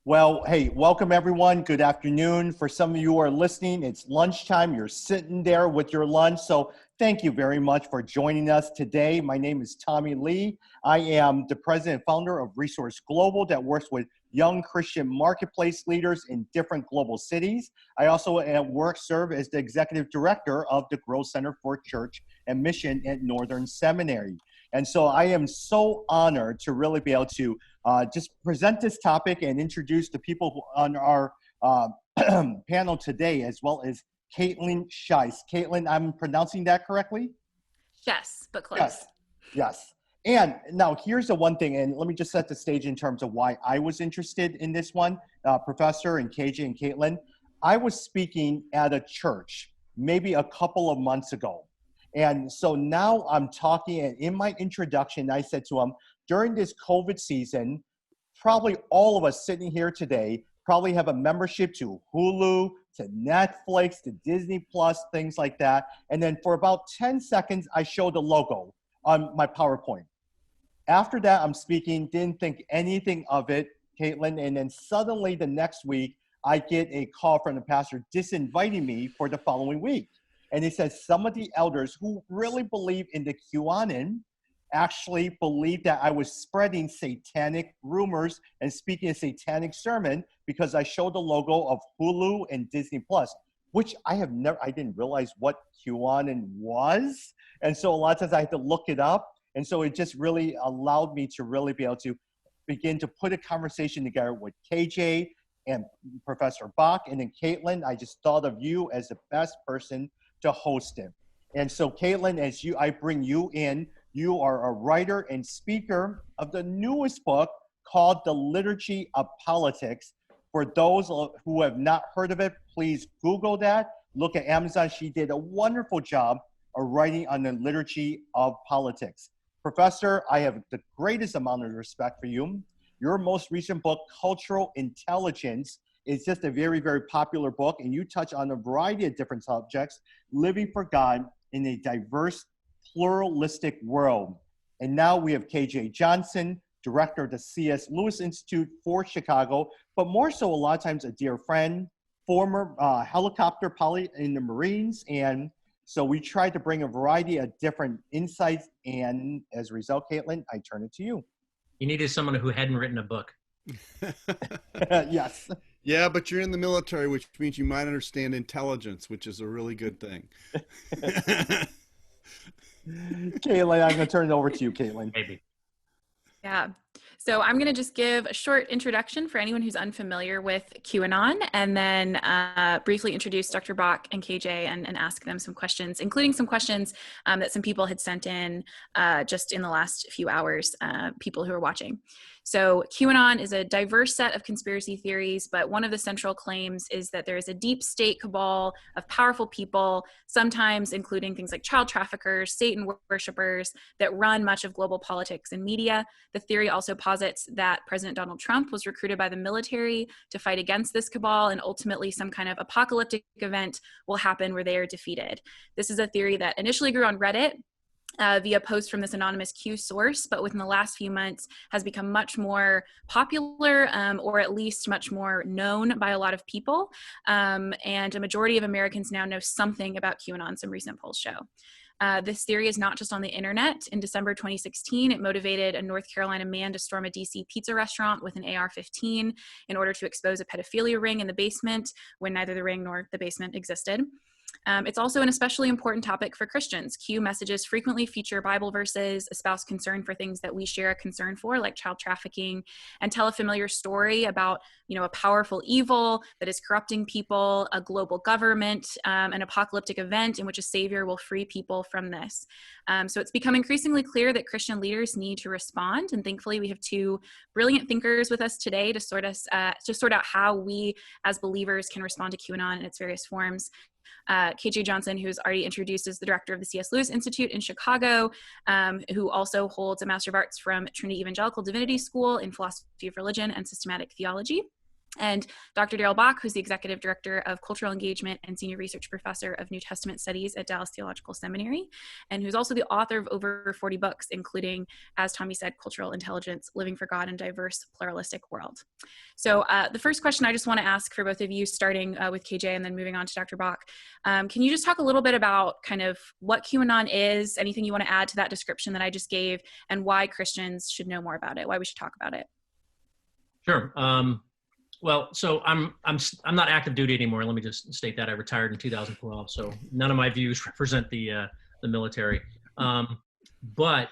Well, hey, welcome everyone. Good afternoon. For some of you who are listening, it's lunchtime. You're sitting there with your lunch. So thank you very much for joining us today. My name is 𝗃𝗵𝘁. I am the president and founder of Resource Global that works with young Christian marketplace leaders in different global cities. I also serve as the executive director of the Growth Center for Church and Mission at Northern Seminary. And so I am so honored to really be able to just present this topic and introduce the people on our panel today, as well as Kaitlyn Schiess. Kaitlyn, I'm pronouncing that correctly? Yes, but close. Yes, yes. And now here's the one thing, and let me just set the stage in terms of why I was interested in this one, Professor and KJ and Kaitlyn. I was speaking at a church maybe a couple of months ago. And so now I'm talking, and in my introduction, I said to them, during this COVID season, probably all of us sitting here today probably have a membership to Hulu, to Netflix, to Disney Plus, things like that. And then for about 10 seconds, I showed the logo on my PowerPoint. After that, I'm speaking, didn't think anything of it, Kaitlyn, and then suddenly the next week, I get a call from the pastor disinviting me for the following week. And he says some of the elders who really believe in the QAnon actually believed that I was spreading satanic rumors and speaking a satanic sermon because I showed the logo of Hulu and Disney Plus, which I didn't realize what QAnon was. And so a lot of times I had to look it up. And so it just really allowed me to really be able to begin to put a conversation together with KJ and Professor Bock. And then Kaitlyn, I just thought of you as the best person to host it. And so Kaitlyn, I bring you in, you are a writer and speaker of the newest book called The Liturgy of Politics. For those who have not heard of it, please Google that. Look at Amazon. She did a wonderful job of writing on the liturgy of politics. Professor, I have the greatest amount of respect for you. Your most recent book, Cultural Intelligence, is just a very, very popular book, and you touch on a variety of different subjects, living for God in a diverse, pluralistic world. And now we have KJ Johnson, director of the C.S. Lewis Institute for Chicago, but more so a lot of times a dear friend, former helicopter pilot in the Marines. And so we tried to bring a variety of different insights. And as a result, Kaitlyn, I turn it to you. You needed someone who hadn't written a book. Yes. Yeah, but you're in the military, which means you might understand intelligence, which is a really good thing. Kaitlyn, I'm going to turn it over to you, Kaitlyn. Maybe. Yeah. So I'm going to just give a short introduction for anyone who's unfamiliar with QAnon, and then briefly introduce Dr. Bock and KJ and ask them some questions, including some questions that some people had sent in just in the last few hours, people who are watching. So QAnon is a diverse set of conspiracy theories, but one of the central claims is that there is a deep state cabal of powerful people, sometimes including things like child traffickers, Satan worshipers, that run much of global politics and media. The theory also posits that President Donald Trump was recruited by the military to fight against this cabal, and ultimately some kind of apocalyptic event will happen where they are defeated. This is a theory that initially grew on Reddit, via posts from this anonymous Q source, but within the last few months has become much more popular, or at least much more known by a lot of people. And a majority of Americans now know something about QAnon, some recent polls show. This theory is not just on the internet. In December 2016, it motivated a North Carolina man to storm a DC pizza restaurant with an AR-15 in order to expose a pedophilia ring in the basement when neither the ring nor the basement existed. It's also an especially important topic for Christians. Q messages frequently feature Bible verses, espouse concern for things that we share a concern for, like child trafficking, and tell a familiar story about, a powerful evil that is corrupting people, a global government, an apocalyptic event in which a savior will free people from this. So it's become increasingly clear that Christian leaders need to respond, and thankfully we have two brilliant thinkers with us today to sort out how we as believers can respond to QAnon in its various forms. KJ Johnson, who is already introduced, is the director of the C.S. Lewis Institute in Chicago, who also holds a Master of Arts from Trinity Evangelical Divinity School in Philosophy of Religion and Systematic Theology. And Dr. Darrell Bock, who's the Executive Director of Cultural Engagement and Senior Research Professor of New Testament Studies at Dallas Theological Seminary, and who's also the author of over 40 books, including, as Tommy said, Cultural Intelligence, Living for God in a Diverse, Pluralistic World. So the first question I just want to ask for both of you, starting with KJ and then moving on to Dr. Bock, can you just talk a little bit about kind of what QAnon is, anything you want to add to that description that I just gave, and why Christians should know more about it, why we should talk about it? Sure. Well, so I'm not active duty anymore. Let me just state that I retired in 2012. So none of my views represent the military. But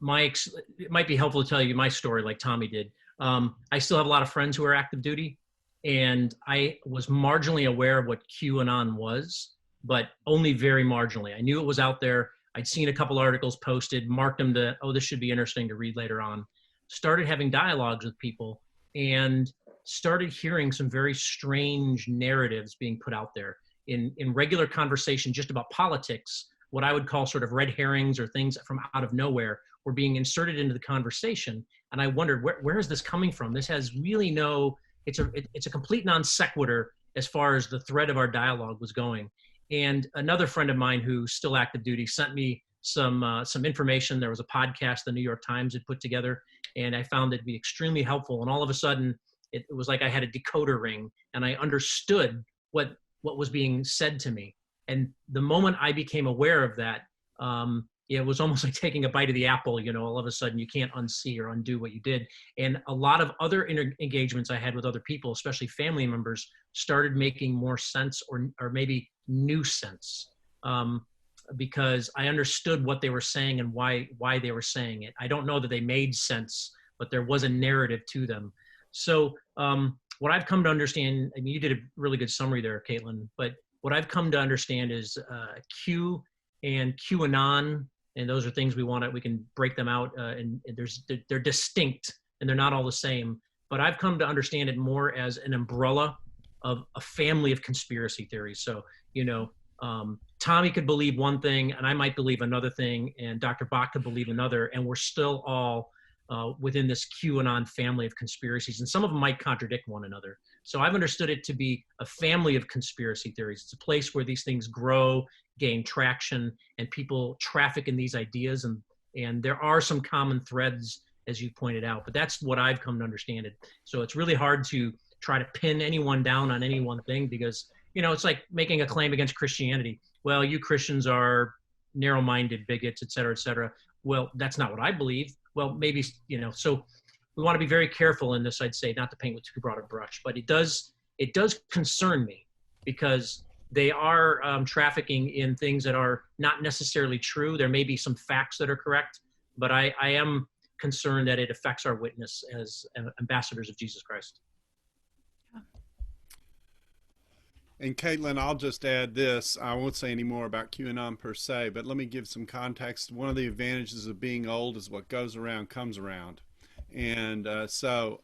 it might be helpful to tell you my story, like Tommy did. I still have a lot of friends who are active duty, and I was marginally aware of what QAnon was, but only very marginally. I knew it was out there. I'd seen a couple articles posted, marked them to, oh, this should be interesting to read later on. Started having dialogues with people, and started hearing some very strange narratives being put out there in regular conversation just about politics. What I would call sort of red herrings or things from out of nowhere were being inserted into the conversation. And I wondered, where is this coming from? This has really it's a complete non sequitur as far as the thread of our dialogue was going. And another friend of mine who's still active duty sent me some information. There was a podcast the New York Times had put together, and I found it to be extremely helpful. And all of a sudden, it was like I had a decoder ring, and I understood what was being said to me. And the moment I became aware of that, it was almost like taking a bite of the apple. You know, all of a sudden you can't unsee or undo what you did. And a lot of other engagements I had with other people, especially family members, started making more sense or maybe new sense, because I understood what they were saying and why they were saying it. I don't know that they made sense, but there was a narrative to them. So what I've come to understand, I mean, you did a really good summary there, Kaitlyn, but what I've come to understand is Q and QAnon, and those are things we can break them out, and they're distinct and they're not all the same. But I've come to understand it more as an umbrella of a family of conspiracy theories. So, you know, Tommy could believe one thing and I might believe another thing, and Dr. Bock could believe another, and we're still all within this QAnon family of conspiracies, and some of them might contradict one another. So I've understood it to be a family of conspiracy theories. It's a place where these things grow, gain traction, and people traffic in these ideas, and there are some common threads, as you pointed out, but that's what I've come to understand it. So it's really hard to try to pin anyone down on any one thing, because, you know, it's like making a claim against Christianity. Well, you Christians are narrow-minded bigots, et cetera, et cetera. Well, that's not what I believe. Well, maybe, you know, so we want to be very careful in this, I'd say, not to paint with too broad a brush, but it does concern me, because they are trafficking in things that are not necessarily true. There may be some facts that are correct, but I am concerned that it affects our witness as ambassadors of Jesus Christ. And Kaitlyn, I'll just add this. I won't say any more about QAnon per se, but let me give some context. One of the advantages of being old is what goes around comes around. And so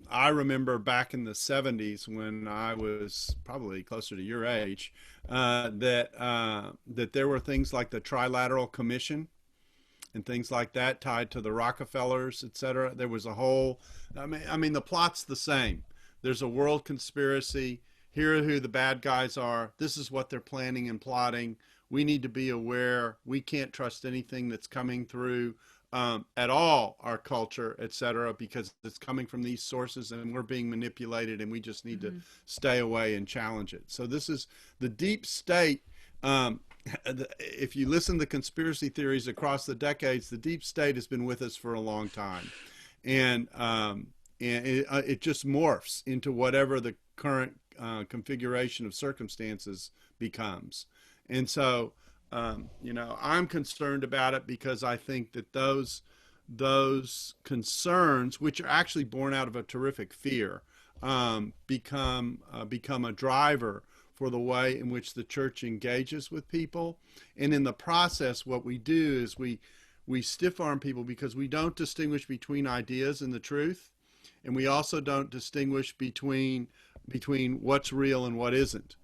I remember back in the 70s, when I was probably closer to your age, that there were things like the Trilateral Commission and things like that tied to the Rockefellers, et cetera. There was a whole, I mean, the plot's the same. There's a world conspiracy. Here are who the bad guys are. This is what they're planning and plotting. We need to be aware. We can't trust anything that's coming through at all, our culture, et cetera, because it's coming from these sources and we're being manipulated, and we just need to stay away and challenge it. So this is the deep state. If you listen to conspiracy theories across the decades, the deep state has been with us for a long time. And it just morphs into whatever the current configuration of circumstances becomes. And so, you know, I'm concerned about it, because I think that those concerns, which are actually born out of a terrific fear, become a driver for the way in which the church engages with people. And in the process, what we do is we stiff-arm people, because we don't distinguish between ideas and the truth, and we also don't distinguish between what's real and what isn't.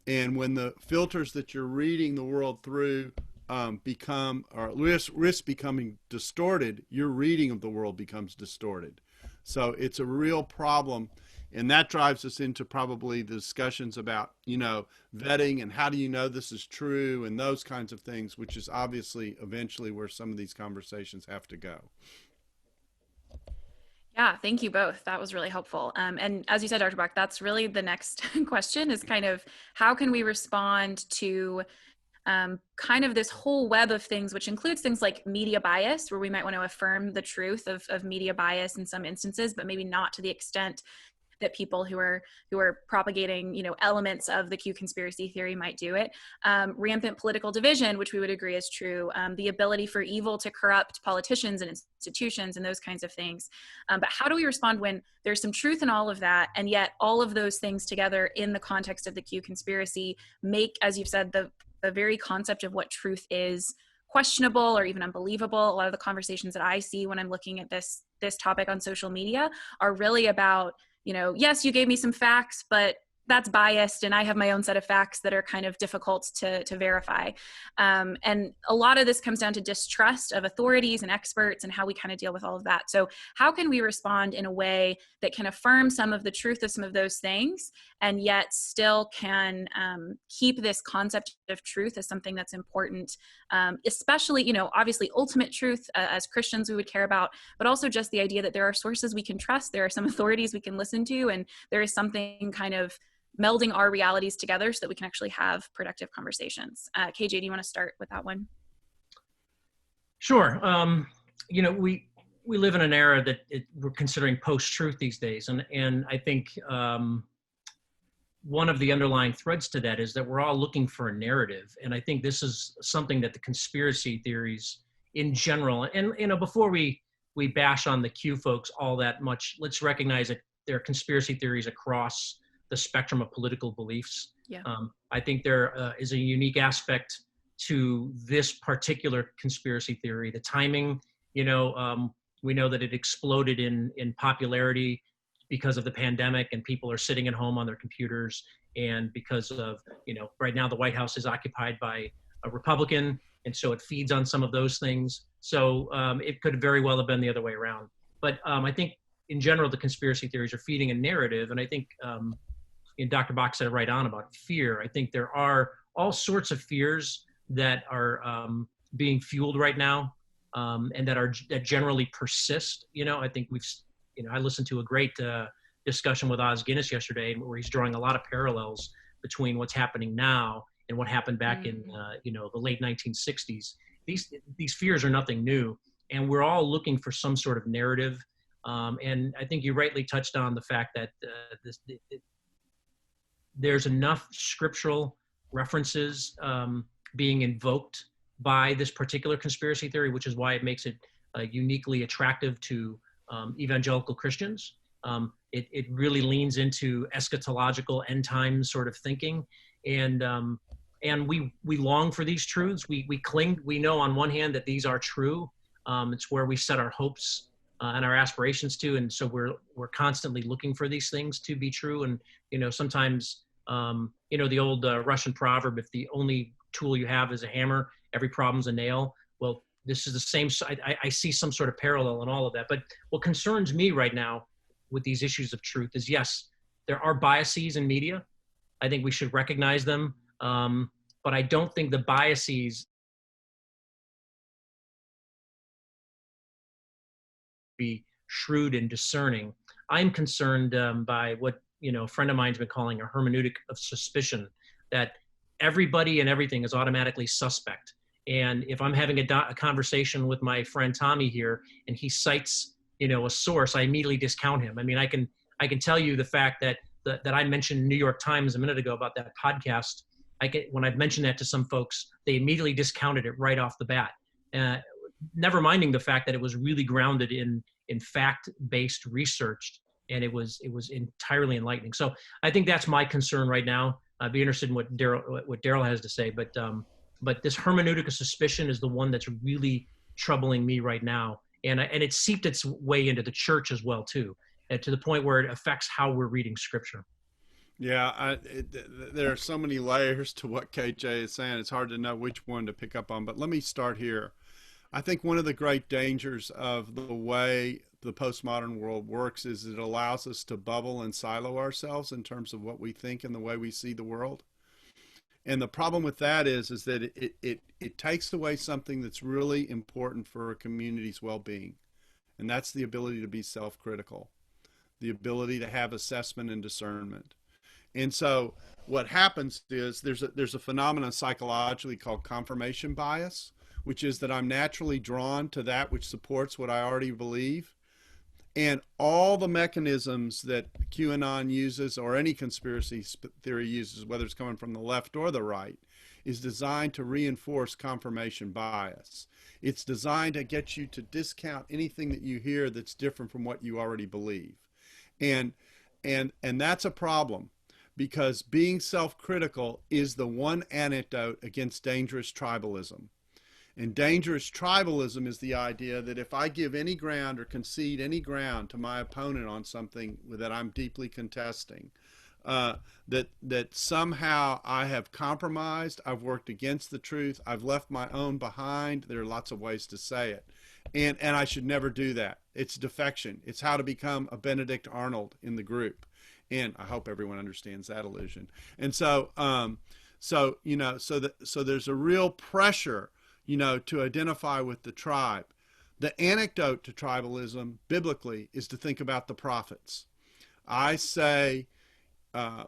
And when the filters that you're reading the world through risk becoming distorted, your reading of the world becomes distorted. So it's a real problem And that drives us into probably the discussions about, you know, vetting and how do you know this is true and those kinds of things, which is obviously eventually where some of these conversations have to go. Yeah, thank you both. That was really helpful. And as you said, Dr. Bock, that's really the next question is kind of how can we respond to kind of this whole web of things, which includes things like media bias, where we might want to affirm the truth of media bias in some instances, but maybe not to the extent that people who are propagating, you know, elements of the Q conspiracy theory might do it. Rampant political division, which we would agree is true. The ability for evil to corrupt politicians and institutions and those kinds of things. But how do we respond when there's some truth in all of that, and yet all of those things together in the context of the Q conspiracy make, as you've said, the very concept of what truth is questionable or even unbelievable? A lot of the conversations that I see when I'm looking at this topic on social media are really about, you know, yes, you gave me some facts, but that's biased and I have my own set of facts that are kind of difficult to verify. And a lot of this comes down to distrust of authorities and experts and how we kind of deal with all of that. So how can we respond in a way that can affirm some of the truth of some of those things and yet still can keep this concept of truth as something that's important, especially, you know, obviously ultimate truth as Christians we would care about, but also just the idea that there are sources we can trust, there are some authorities we can listen to, and there is something kind of melding our realities together so that we can actually have productive conversations. KJ, do you want to start with that one? Sure. You know, we live in an era that we're considering post-truth these days. And I think one of the underlying threads to that is that we're all looking for a narrative. And I think this is something that the conspiracy theories in general, and, you know, before we bash on the Q folks all that much, let's recognize that there are conspiracy theories across the spectrum of political beliefs. Yeah. I think there is a unique aspect to this particular conspiracy theory. The timing, you know, we know that it exploded in popularity because of the pandemic and people are sitting at home on their computers, and because of, you know, right now the White House is occupied by a Republican, and so it feeds on some of those things. So it could very well have been the other way around. But I think in general, the conspiracy theories are feeding a narrative, and I think and Dr. Bock said it right on about fear. I think there are all sorts of fears that are being fueled right now, and that generally persist. You know, I think I listened to a great discussion with 𝗂𝗄𝗏 yesterday, where he's drawing a lot of parallels between what's happening now and what happened back in you know, the late 1960s. These fears are nothing new, and we're all looking for some sort of narrative. And I think you rightly touched on the fact that there's enough scriptural references being invoked by this particular conspiracy theory, which is why it makes it uniquely attractive to evangelical Christians. It really leans into eschatological end time sort of thinking, and we long for these truths. We cling. We know on one hand that these are true. It's where we set our hopes and our aspirations to, and so we're constantly looking for these things to be true. And you know, sometimes you know, the old Russian proverb, if the only tool you have is a hammer, every problem's a nail. Well, this is the same. I see some sort of parallel in all of that. But what concerns me right now with these issues of truth is, yes, there are biases in media. I think we should recognize them. But I don't think the biases be shrewd and discerning. I'm concerned by what, you know, a friend of mine's been calling a hermeneutic of suspicion, that everybody and everything is automatically suspect. And if I'm having a conversation with my friend Tommy here, and he cites, you know, a source, I immediately discount him. I mean, I can tell you the fact that I mentioned New York Times a minute ago about that podcast. When I've mentioned that to some folks, they immediately discounted it right off the bat. Never minding the fact that it was really grounded in fact-based research, and it was entirely enlightening. So I think that's my concern right now. I'd be interested in what Darrell has to say, but this hermeneutic of suspicion is the one that's really troubling me right now, and it seeped its way into the church as well too, to the point where it affects how we're reading Scripture. Yeah, there are so many layers to what KJ is saying. It's hard to know which one to pick up on, but let me start here. I think one of the great dangers of the way the postmodern world works is it allows us to bubble and silo ourselves in terms of what we think and the way we see the world. And the problem with that is that it takes away something that's really important for a community's well-being. And that's the ability to be self-critical, the ability to have assessment and discernment. And so what happens is there's a phenomenon psychologically called confirmation bias, which is that I'm naturally drawn to that which supports what I already believe. And all the mechanisms that QAnon uses, or any conspiracy theory uses, whether it's coming from the left or the right, is designed to reinforce confirmation bias. It's designed to get you to discount anything that you hear that's different from what you already believe. And that's a problem, because being self-critical is the one antidote against dangerous tribalism. And dangerous tribalism is the idea that if I give any ground or concede any ground to my opponent on something that I'm deeply contesting, that somehow I have compromised, I've worked against the truth, I've left my own behind. There are lots of ways to say it. And I should never do that. It's defection. It's how to become a Benedict Arnold in the group. And I hope everyone understands that illusion. And so, so there's a real pressure, to identify with the tribe. The antidote to tribalism, biblically, is to think about the prophets. I say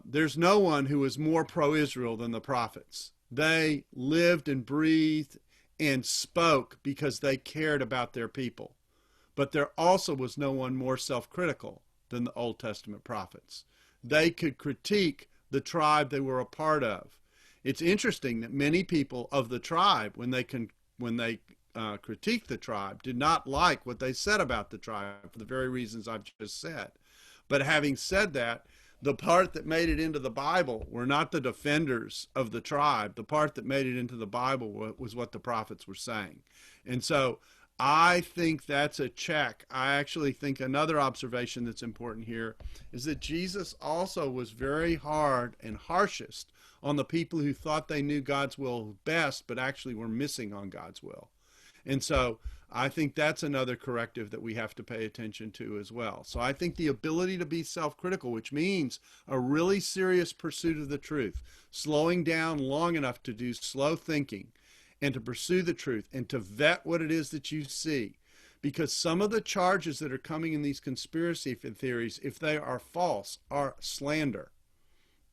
there's no one who is more pro-Israel than the prophets. They lived and breathed and spoke because they cared about their people. But there also was no one more self-critical than the Old Testament prophets. They could critique the tribe they were a part of. It's interesting that many people of the tribe, when they critiqued the tribe, did not like what they said about the tribe for the very reasons I've just said. But having said that, the part that made it into the Bible were not the defenders of the tribe. The part that made it into the Bible was what the prophets were saying. And so I think that's a check. I actually think another observation that's important here is that Jesus also was very hard and harshest on the people who thought they knew God's will best, but actually were missing on God's will. And so I think that's another corrective that we have to pay attention to as well. So I think the ability to be self-critical, which means a really serious pursuit of the truth, slowing down long enough to do slow thinking and to pursue the truth and to vet what it is that you see. Because some of the charges that are coming in these conspiracy theories, if they are false, are slander.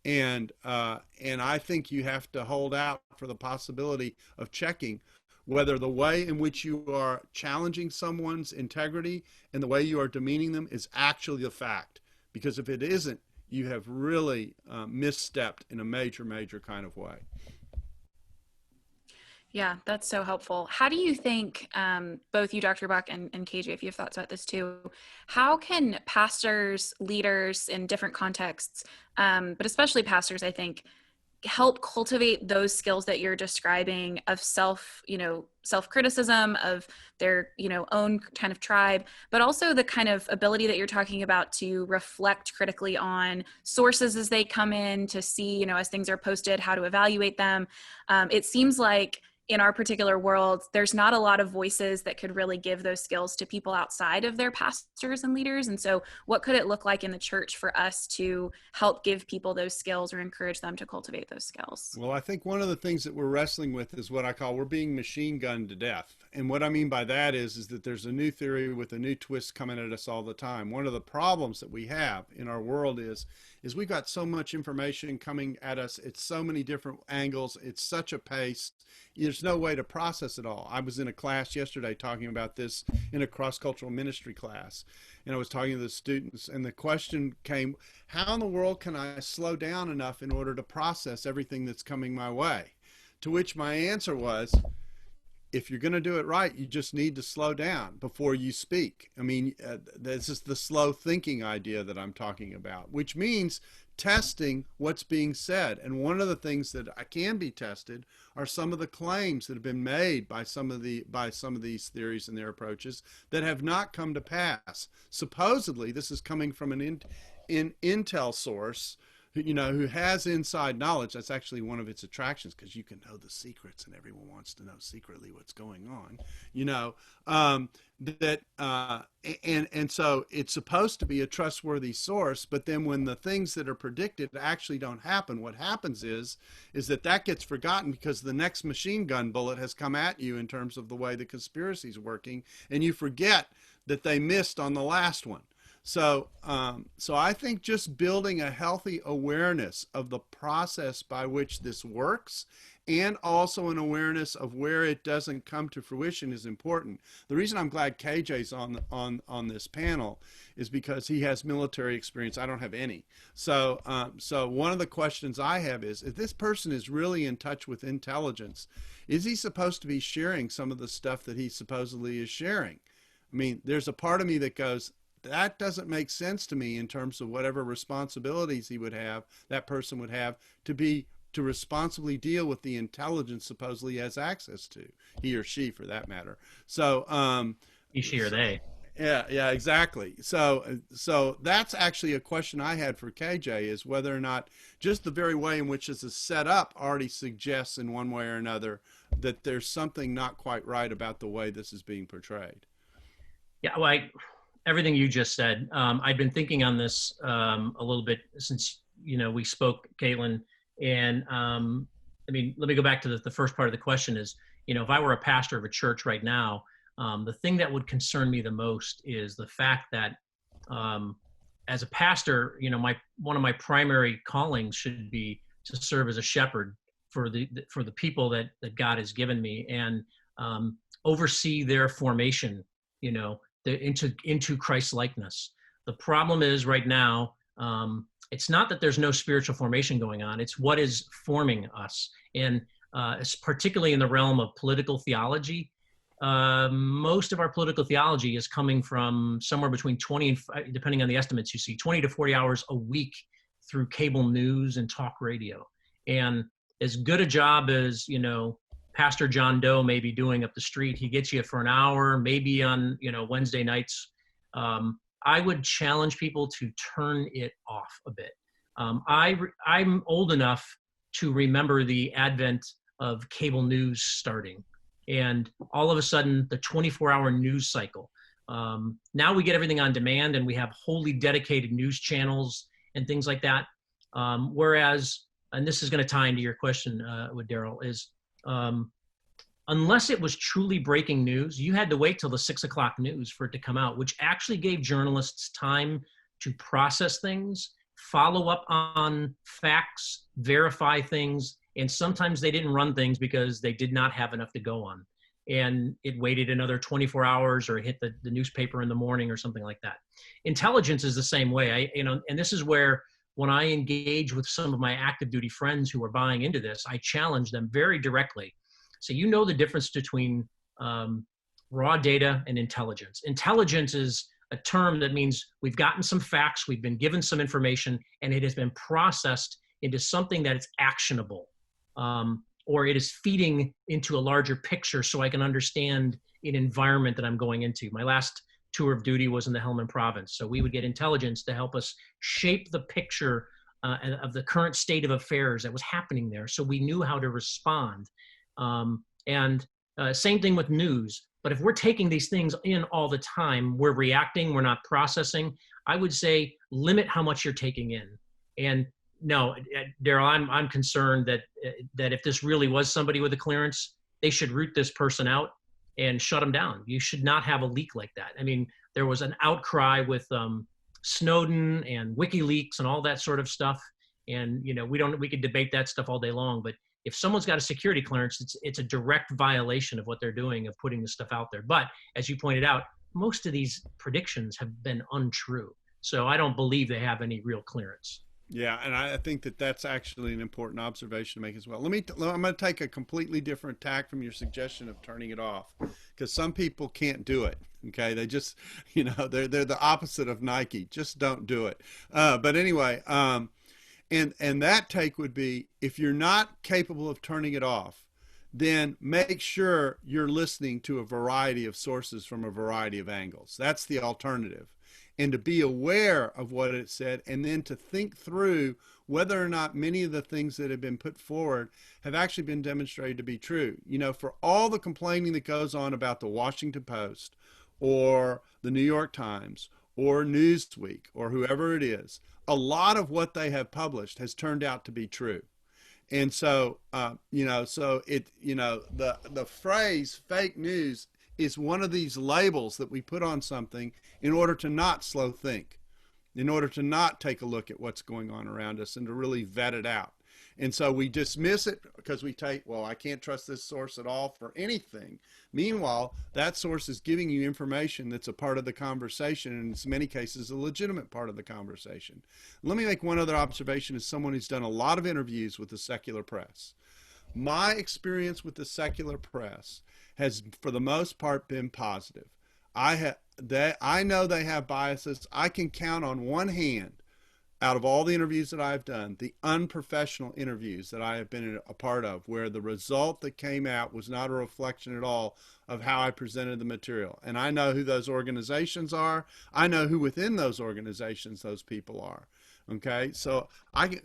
And I think you have to hold out for the possibility of checking whether the way in which you are challenging someone's integrity and the way you are demeaning them is actually a fact. Because if it isn't, you have really misstepped in a major, major kind of way. Yeah, that's so helpful. How do you think, both you, Dr. Bock, and KJ, if you have thoughts about this too, how can pastors, leaders in different contexts, but especially pastors, I think, help cultivate those skills that you're describing of self-criticism of their, own kind of tribe, but also the kind of ability that you're talking about to reflect critically on sources as they come in, to see, as things are posted, how to evaluate them. It seems like in our particular world, there's not a lot of voices that could really give those skills to people outside of their pastors and leaders. And so what could it look like in the church for us to help give people those skills or encourage them to cultivate those skills? Well, I think one of the things that we're wrestling with is what I call we're being machine gunned to death. And what I mean by that is that there's a new theory with a new twist coming at us all the time. One of the problems that we have in our world is we've got so much information coming at us. It's so many different angles. It's such a pace. There's no way to process it all. I was in a class yesterday talking about this in a cross-cultural ministry class, and I was talking to the students, and the question came, how in the world can I slow down enough in order to process everything that's coming my way? To which my answer was, if you're going to do it right, you just need to slow down before you speak. I mean, this is the slow thinking idea that I'm talking about, which means testing what's being said. And one of the things that can be tested are some of the claims that have been made by some of these theories and their approaches that have not come to pass. Supposedly, this is coming from an intel source who has inside knowledge. That's actually one of its attractions, because you can know the secrets, and everyone wants to know secretly what's going on. And so it's supposed to be a trustworthy source, but then when the things that are predicted actually don't happen, what happens is that gets forgotten, because the next machine gun bullet has come at you in terms of the way the conspiracy is working, and you forget that they missed on the last one. So I think just building a healthy awareness of the process by which this works, and also an awareness of where it doesn't come to fruition, is important. The reason I'm glad KJ's on this panel is because he has military experience. I don't have any. So one of the questions I have is, if this person is really in touch with intelligence, is he supposed to be sharing some of the stuff that he supposedly is sharing? I mean, there's a part of me that goes, that doesn't make sense to me in terms of whatever responsibilities that person would have to responsibly deal with the intelligence supposedly he has access to, he or she for that matter. So he, she, or they. Yeah, exactly. So that's actually a question I had for KJ, is whether or not just the very way in which this is set up already suggests in one way or another that there's something not quite right about the way this is being portrayed. Yeah, well, everything you just said, I've been thinking on this a little bit since, we spoke, Kaitlyn. And I mean, let me go back to the first part of the question is, if I were a pastor of a church right now, the thing that would concern me the most is the fact that as a pastor, one of my primary callings should be to serve as a shepherd for the people that God has given me, and oversee their formation, into Christ likeness. The problem is right now, it's not that there's no spiritual formation going on, it's what is forming us. And particularly in the realm of political theology, most of our political theology is coming from somewhere between 20 and, depending on the estimates you see, 20 to 40 hours a week through cable news and talk radio. And as good a job as, Pastor John Doe may be doing up the street, he gets you for an hour, maybe on, Wednesday nights. I would challenge people to turn it off a bit. I'm old enough to remember the advent of cable news starting, and all of a sudden the 24-hour news cycle. Now we get everything on demand, and we have wholly dedicated news channels and things like that. Whereas, and this is going to tie into your question with Darrell, is unless it was truly breaking news, you had to wait till the 6 o'clock news for it to come out, which actually gave journalists time to process things, follow up on facts, verify things, and sometimes they didn't run things because they did not have enough to go on. And it waited another 24 hours or hit the newspaper in the morning or something like that. Intelligence is the same way. And this is where, when I engage with some of my active duty friends who are buying into this, I challenge them very directly. So the difference between raw data and intelligence. Intelligence is a term that means we've gotten some facts, we've been given some information, and it has been processed into something that is actionable, or it is feeding into a larger picture so I can understand an environment that I'm going into. My last tour of duty was in the 𝗟𝗵𝗿 province. So we would get intelligence to help us shape the picture of the current state of affairs that was happening there. So we knew how to respond. Same thing with news. But if we're taking these things in all the time, we're reacting, we're not processing. I would say limit how much you're taking in. And no, Darrell, I'm concerned that if this really was somebody with a clearance, they should root this person out and shut them down. You should not have a leak like that. I mean, there was an outcry with Snowden and WikiLeaks and all that sort of stuff. And we could debate that stuff all day long. But if someone's got a security clearance, it's a direct violation of what they're doing of putting this stuff out there. But as you pointed out, most of these predictions have been untrue. So I don't believe they have any real clearance. Yeah, and I think that's actually an important observation to make as well. I'm going to take a completely different tack from your suggestion of turning it off, because some people can't do it. Okay, they just, they're the opposite of Nike. Just don't do it. But anyway, and that take would be, if you're not capable of turning it off, then make sure you're listening to a variety of sources from a variety of angles. That's the alternative. and to be aware of what it said, and then to think through whether or not many of the things that have been put forward have actually been demonstrated to be true. You know, for all the complaining that goes on about the Washington Post or the New York Times or Newsweek or whoever it is, a lot of what they have published has turned out to be true. And so, the phrase fake news is one of these labels that we put on something in order to not slow think, in order to not take a look at what's going on around us and to really vet it out. And so we dismiss it because we take, well, I can't trust this source at all for anything. Meanwhile, that source is giving you information that's a part of the conversation, and in many cases, a legitimate part of the conversation. Let me make one other observation as someone who's done a lot of interviews with the secular press. My experience with the secular press has, for the most part, been positive. I know they have biases. I can count on one hand, out of all the interviews that I've done, the unprofessional interviews that I have been a part of, where the result that came out was not a reflection at all of how I presented the material. And I know who those organizations are. I know who within those organizations those people are. Okay, so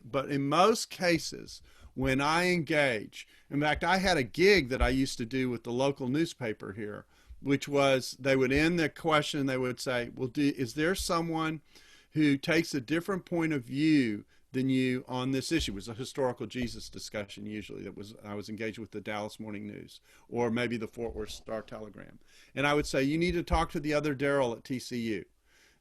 but in most cases, when I engage, in fact, I had a gig that I used to do with the local newspaper here, which was, they would end their question, they would say, well, is there someone who takes a different point of view than you on this issue? It was a historical Jesus discussion usually. I was engaged with the Dallas Morning News or maybe the Fort Worth Star-Telegram. And I would say, you need to talk to the other Darrell at TCU.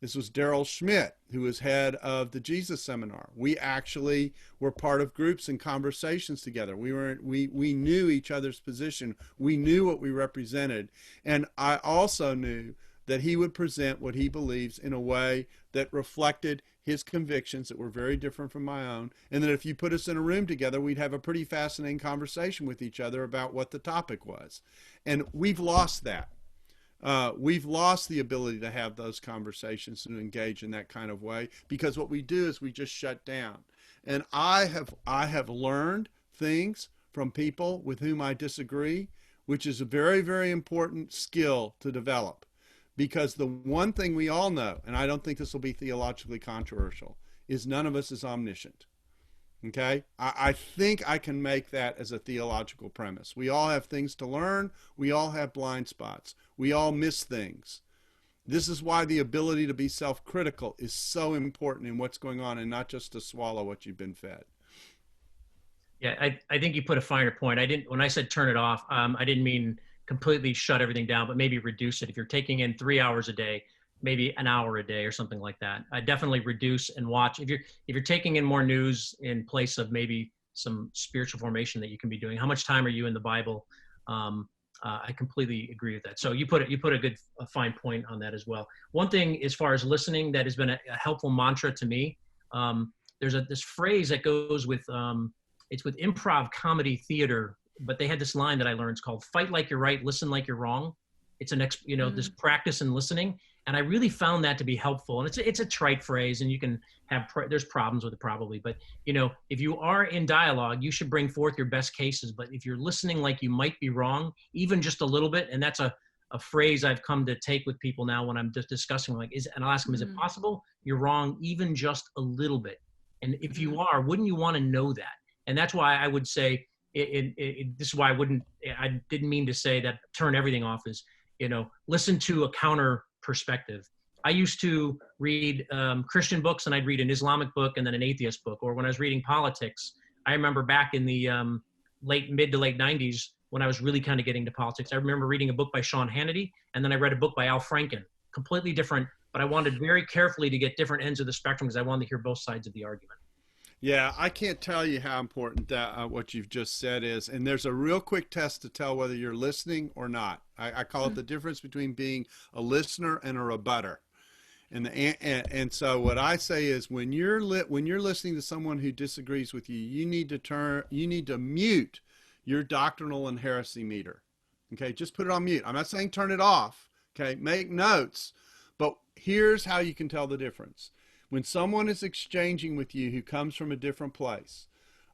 This was Darrell Schmidt, who was head of the Jesus Seminar. We actually were part of groups and conversations together. We knew each other's position. We knew what we represented. And I also knew that he would present what he believes in a way that reflected his convictions that were very different from my own, and that if you put us in a room together, we'd have a pretty fascinating conversation with each other about what the topic was. And we've lost that. We've lost the ability to have those conversations and engage in that kind of way, because what we do is we just shut down. And I have learned things from people with whom I disagree, which is a very, very important skill to develop. Because the one thing we all know, and I don't think this will be theologically controversial, is none of us is omniscient. Okay? I think I can make that as a theological premise. We all have things to learn. We all have blind spots. We all miss things. This is why the ability to be self-critical is so important in what's going on, and not just to swallow what you've been fed. Yeah, I think you put a finer point. When I said turn it off, I didn't mean completely shut everything down, but maybe reduce it. If you're taking in 3 hours a day, maybe an hour a day or something like that. I definitely reduce and watch. If you're taking in more news in place of maybe some spiritual formation that you can be doing, how much time are you in the Bible? I completely agree with that. So you put a fine point on that as well. One thing as far as listening that has been a helpful mantra to me, there's this phrase that goes with, it's with improv comedy theater, but they had this line that I learned. It's called "Fight like you're right, listen like you're wrong." It's this practice in listening, and I really found that to be helpful. And it's a trite phrase, and you can there's problems with it probably, but if you are in dialogue, you should bring forth your best cases. But if you're listening like you might be wrong, even just a little bit, and that's a phrase I've come to take with people now when I'm just discussing, and I'll ask them, is it possible you're wrong even just a little bit? And if you are, wouldn't you want to know that? And that's why I would say, this is why I didn't mean to say that turn everything off, is, listen to a counter perspective. I used to read Christian books, and I'd read an Islamic book and then an atheist book. Or when I was reading politics, I remember back in the mid to late 90s, when I was really kind of getting to politics, I remember reading a book by Sean Hannity, and then I read a book by Al Franken, completely different, but I wanted very carefully to get different ends of the spectrum because I wanted to hear both sides of the argument. Yeah, I can't tell you how important that what you've just said is. And there's a real quick test to tell whether you're listening or not. I call it the difference between being a listener and a rebutter. And so what I say is, when you're listening to someone who disagrees with you, you need to mute your doctrinal and heresy meter. Okay, just put it on mute. I'm not saying turn it off. Okay, make notes. But here's how you can tell the difference. When someone is exchanging with you who comes from a different place,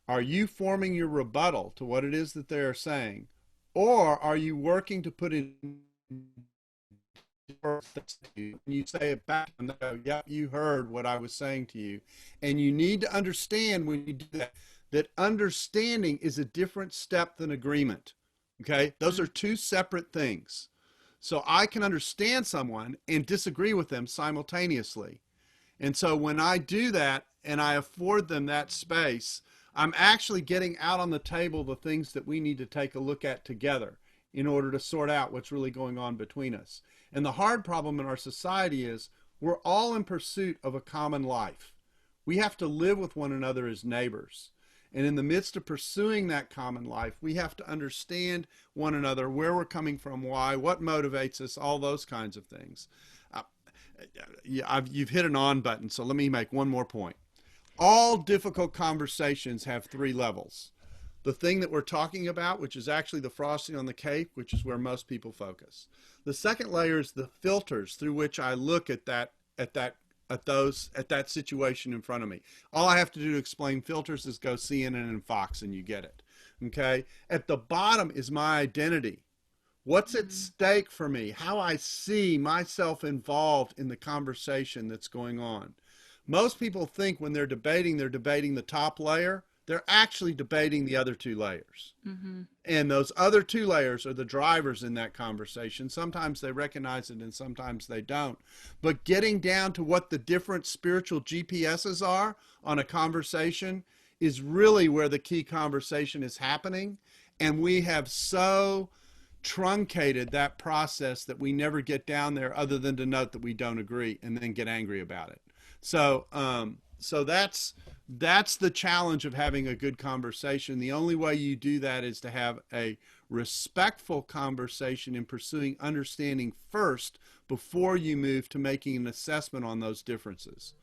are you forming your rebuttal to what it is that they are saying? Or are you working to put in you say it back, and they go, yep, you heard what I was saying to you. And you need to understand when you do that, that understanding is a different step than agreement. Okay? Those are two separate things. So I can understand someone and disagree with them simultaneously. And so when I do that and I afford them that space, I'm actually getting out on the table the things that we need to take a look at together in order to sort out what's really going on between us. And the hard problem in our society is we're all in pursuit of a common life. We have to live with one another as neighbors. And in the midst of pursuing that common life, we have to understand one another, where we're coming from, why, what motivates us, all those kinds of things. You've hit an on button, so let me make one more point. All difficult conversations have three levels. The thing that we're talking about, which is actually the frosting on the cake, which is where most people focus. The second layer is the filters through which I look at that situation in front of me. All I have to do to explain filters is go CNN and Fox, and you get it. Okay? At the bottom is my identity. What's at stake for me? How I see myself involved in the conversation that's going on. Most people think when they're debating the top layer. They're actually debating the other two layers. And those other two layers are the drivers in that conversation. Sometimes they recognize it and sometimes they don't. But getting down to what the different spiritual GPSs are on a conversation is really where the key conversation is happening. And we have so truncated that process that we never get down there other than to note that we don't agree and then get angry about it. So that's the challenge of having a good conversation. The only way you do that is to have a respectful conversation and pursuing understanding first before you move to making an assessment on those differences.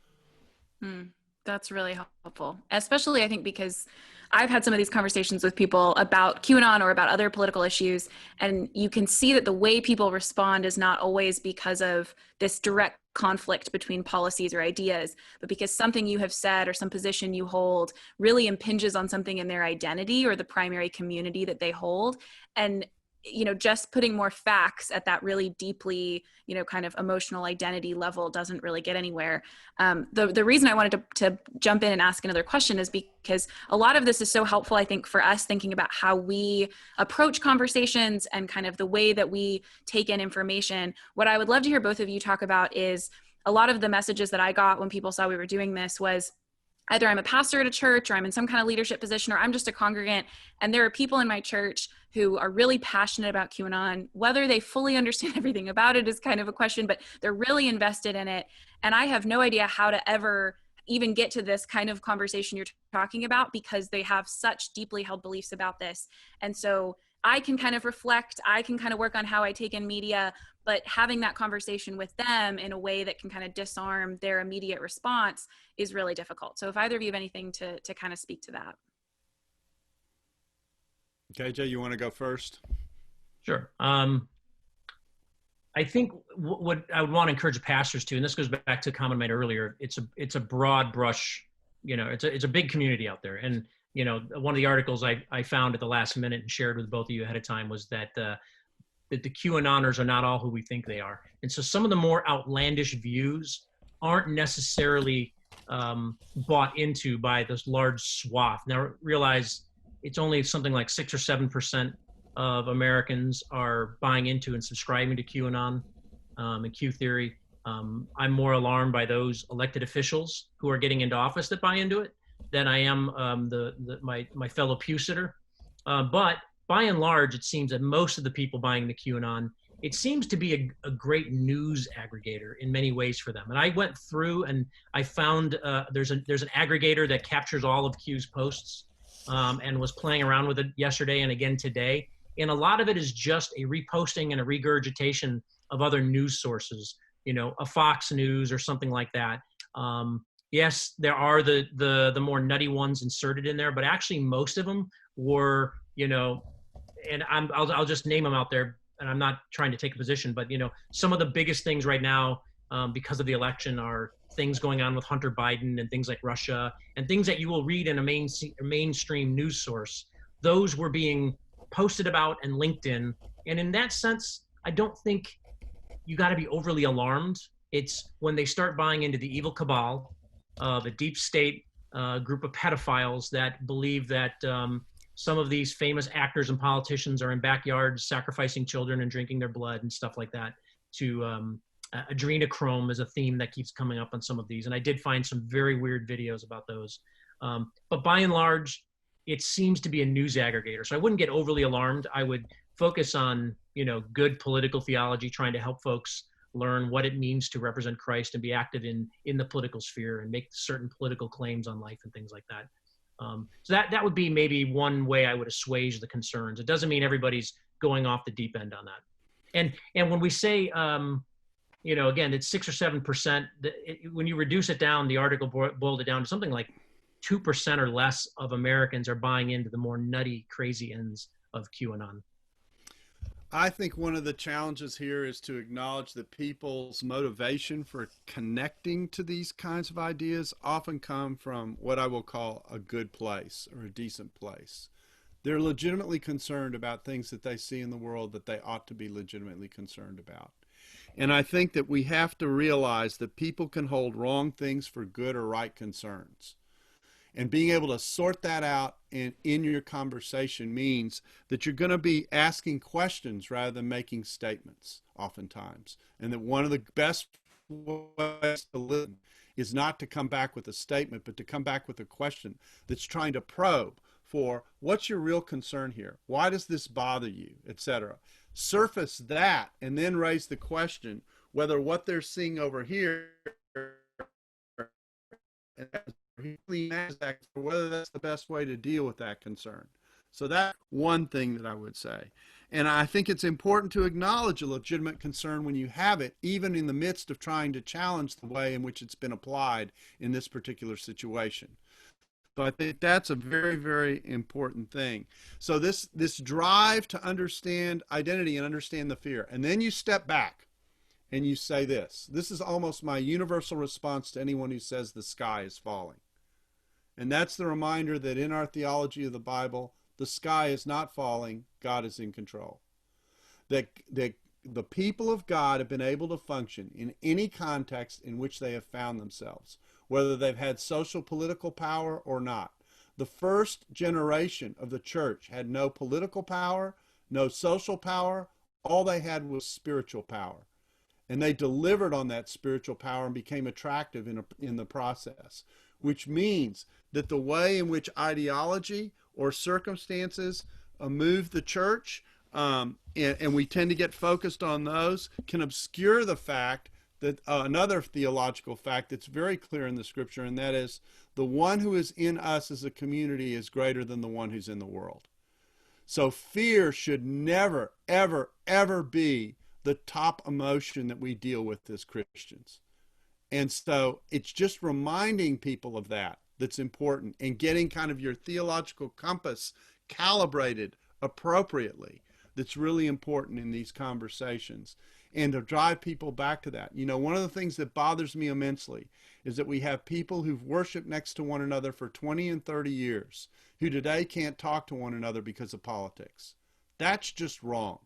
That's really helpful, especially I think because I've had some of these conversations with people about QAnon or about other political issues, and you can see that the way people respond is not always because of this direct conflict between policies or ideas, but because something you have said or some position you hold really impinges on something in their identity or the primary community that they hold. And just putting more facts at that really deeply, kind of emotional identity level doesn't really get anywhere. The reason I wanted to jump in and ask another question is because a lot of this is so helpful, I think, for us thinking about how we approach conversations and kind of the way that we take in information. What I would love to hear both of you talk about is a lot of the messages that I got when people saw we were doing this was either I'm a pastor at a church or I'm in some kind of leadership position or I'm just a congregant, and there are people in my church who are really passionate about QAnon. Whether they fully understand everything about it is kind of a question, but they're really invested in it. And I have no idea how to ever even get to this kind of conversation you're talking about because they have such deeply held beliefs about this. And so I can kind of reflect, I can kind of work on how I take in media, but having that conversation with them in a way that can kind of disarm their immediate response is really difficult. So if either of you have anything to kind of speak to that. KJ, you want to go first? Sure. I think what I would want to encourage pastors to, and this goes back to a comment made earlier, it's a broad brush, it's a big community out there. And, one of the articles I found at the last minute and shared with both of you ahead of time was that the QAnoners are not all who we think they are. And so some of the more outlandish views aren't necessarily bought into by this large swath. Now realize it's only something like 6 or 7% of Americans are buying into and subscribing to QAnon and Q theory. I'm more alarmed by those elected officials who are getting into office that buy into it than I am my fellow 𝗃 But by and large, it seems that most of the people buying the QAnon, it seems to be a great news aggregator in many ways for them. And I went through and I found there's an aggregator that captures all of Q's posts and was playing around with it yesterday and again today. And a lot of it is just a reposting and a regurgitation of other news sources, a Fox News or something like that. Yes, there are the more nutty ones inserted in there, but actually most of them were, and I'll just name them out there, and I'm not trying to take a position, but some of the biggest things right now because of the election are things going on with Hunter Biden and things like Russia and things that you will read in a mainstream news source. Those were being posted about and linked in, and in that sense, I don't think you got to be overly alarmed. It's when they start buying into the evil cabal of a deep state group of pedophiles that believe that some of these famous actors and politicians are in backyards sacrificing children and drinking their blood and stuff like that. To adrenochrome is a theme that keeps coming up on some of these, and I did find some very weird videos about those. But by and large, it seems to be a news aggregator. So I wouldn't get overly alarmed. I would focus on, you know, good political theology, trying to help folks learn what it means to represent Christ and be active in the political sphere and make certain political claims on life and things like that. So that would be maybe one way I would assuage the concerns. It doesn't mean everybody's going off the deep end on that. And when we say, you know, again, it's 6 or 7%, when you reduce it down, the article boiled it down to something like 2% or less of Americans are buying into the more nutty, crazy ends of QAnon. I think one of the challenges here is to acknowledge that people's motivation for connecting to these kinds of ideas often come from what I will call a good place or a decent place. They're legitimately concerned about things that they see in the world that they ought to be legitimately concerned about. And I think that we have to realize that people can hold wrong things for good or right concerns. And being able to sort that out in your conversation means that you're going to be asking questions rather than making statements oftentimes. And that one of the best ways to listen is not to come back with a statement, but to come back with a question that's trying to probe for what's your real concern here? Why does this bother you, etc. Surface that and then raise the question whether what they're seeing over here whether that's the best way to deal with that concern. So that's one thing that I would say. And I think it's important to acknowledge a legitimate concern when you have it, even in the midst of trying to challenge the way in which it's been applied in this particular situation. So I think that's a very, very important thing. So this drive to understand identity and understand the fear, and then you step back and you say this is almost my universal response to anyone who says the sky is falling. And that's the reminder that in our theology of the Bible, the sky is not falling, God is in control. That the people of God have been able to function in any context in which they have found themselves, whether they've had social political power or not. The first generation of the church had no political power, no social power, all they had was spiritual power. And they delivered on that spiritual power and became attractive in the process, which means that the way in which ideology or circumstances move the church, and we tend to get focused on those, can obscure the fact that another theological fact that's very clear in the scripture, and that is the one who is in us as a community is greater than the one who's in the world. So fear should never, ever, ever be the top emotion that we deal with as Christians. And so it's just reminding people of that that's important, and getting kind of your theological compass calibrated appropriately that's really important in these conversations, and to drive people back to that. You know, one of the things that bothers me immensely is that we have people who've worshiped next to one another for 20 and 30 years who today can't talk to one another because of politics. That's just wrong.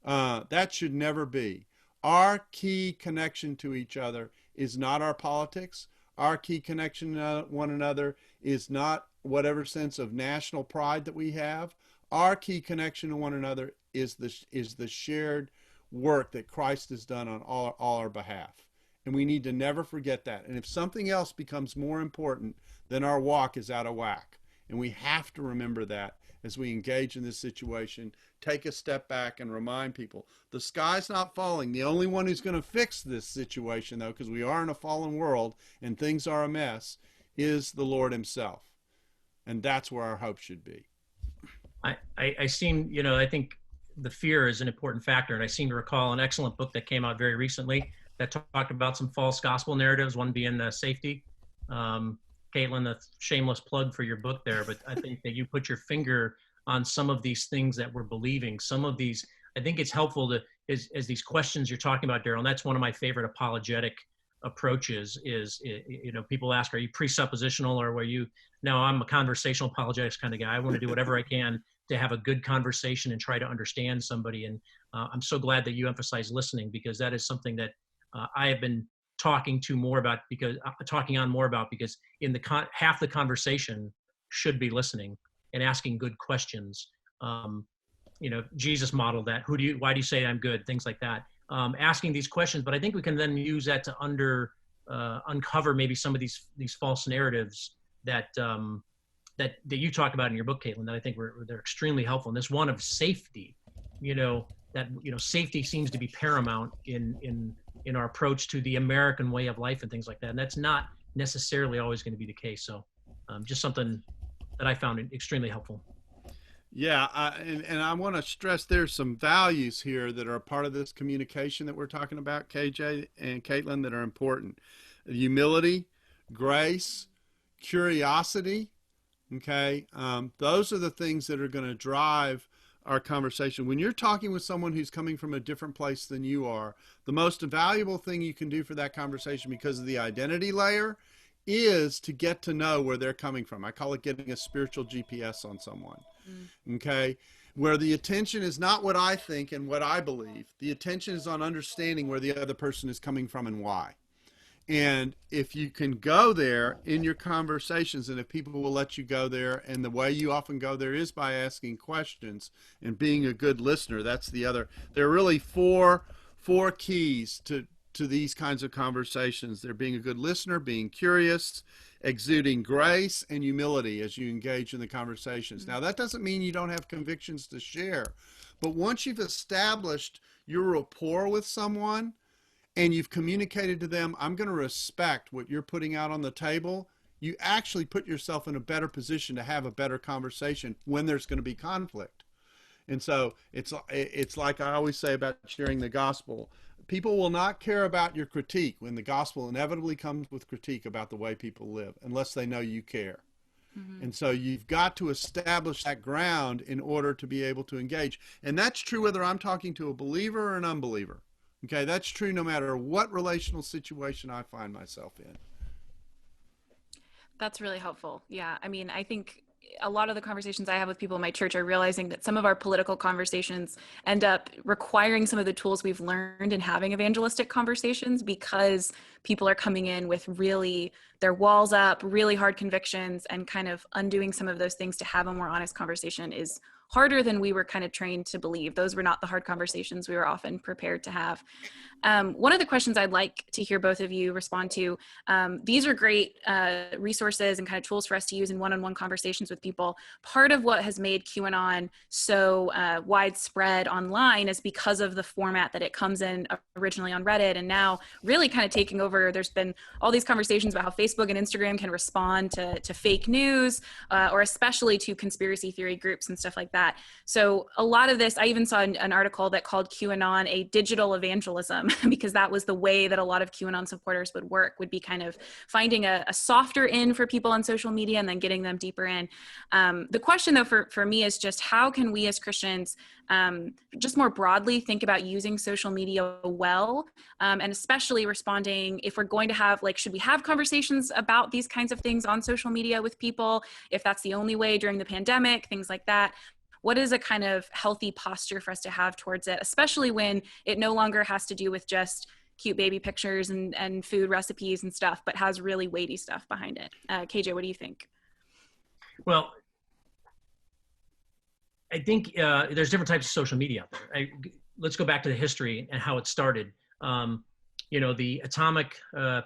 That should never be. Our key connection to each other is not our politics. Our key connection to one another is not whatever sense of national pride that we have. Our key connection to one another is the shared work that Christ has done on all our behalf. And we need to never forget that. And if something else becomes more important, then our walk is out of whack. And we have to remember that as we engage in this situation. Take a step back and remind people the sky's not falling. The only one who's going to fix this situation, though, because we are in a fallen world and things are a mess, is the Lord himself. And that's where our hope should be. I seem, you know, I think the fear is an important factor. And I seem to recall an excellent book that came out very recently that talked about some false gospel narratives, one being safety. Kaitlyn, a shameless plug for your book there, but I think that you put your finger on some of these things that we're believing. Some of these, I think it's helpful to, as these questions you're talking about, Darrell, and that's one of my favorite apologetic approaches is, you know, people ask, are you presuppositional or were you, no, I'm a conversational apologetics kind of guy. I want to do whatever I can to have a good conversation and try to understand somebody. And I'm so glad that you emphasize listening, because that is something that I have been talking on more about, because in the half the conversation should be listening and asking good questions. You know, Jesus modeled that. Why do you say I'm good? Things like that. Asking these questions, but I think we can then use that to uncover maybe some of these false narratives that you talk about in your book, Kaitlyn, that I think they're extremely helpful. And this one of safety, safety seems to be paramount in our approach to the American way of life and things like that. And that's not necessarily always going to be the case. So just something that I found extremely helpful. Yeah, and I want to stress there's some values here that are a part of this communication that we're talking about, KJ and Kaitlyn, that are important. Humility, grace, curiosity, okay? Those are the things that are going to drive our conversation. When you're talking with someone who's coming from a different place than you are, the most valuable thing you can do for that conversation, because of the identity layer, is to get to know where they're coming from. I call it getting a spiritual GPS on someone. Okay, where the attention is not what I think and what I believe. The attention is on understanding where the other person is coming from and why. And if you can go there in your conversations, and if people will let you go there, and the way you often go there is by asking questions and being a good listener. That's the other. There are really four keys to these kinds of conversations. They're being a good listener, being curious, exuding grace and humility as you engage in the conversations. Now, that doesn't mean you don't have convictions to share, but once you've established your rapport with someone and you've communicated to them, I'm going to respect what you're putting out on the table, you actually put yourself in a better position to have a better conversation when there's going to be conflict. And so it's like I always say about sharing the gospel. People will not care about your critique when the gospel inevitably comes with critique about the way people live, unless they know you care. Mm-hmm. And so you've got to establish that ground in order to be able to engage. And that's true whether I'm talking to a believer or an unbeliever. Okay, that's true no matter what relational situation I find myself in. That's really helpful. Yeah, I mean, I think a lot of the conversations I have with people in my church are realizing that some of our political conversations end up requiring some of the tools we've learned in having evangelistic conversations, because people are coming in with really their walls up, really hard convictions, and kind of undoing some of those things to have a more honest conversation is harder than we were kind of trained to believe. Those were not the hard conversations we were often prepared to have. One of the questions I'd like to hear both of you respond to, these are great resources and kind of tools for us to use in one-on-one conversations with people. Part of what has made QAnon so widespread online is because of the format that it comes in originally on Reddit, and now really kind of taking over. There's been all these conversations about how Facebook and Instagram can respond to fake news, or especially to conspiracy theory groups and stuff like that. So a lot of this, I even saw an article that called QAnon a digital evangelism, because that was the way that a lot of QAnon supporters would be kind of finding a softer in for people on social media and then getting them deeper in. The question though for me is just, how can we as Christians just more broadly think about using social media well, and especially responding if we're going to have, like, should we have conversations about these kinds of things on social media with people, if that's the only way during the pandemic, things like that. What is a kind of healthy posture for us to have towards it, especially when it no longer has to do with just cute baby pictures and food recipes and stuff, but has really weighty stuff behind it? KJ, what do you think? Well, I think there's different types of social media out there. Let's go back to the history and how it started. The atomic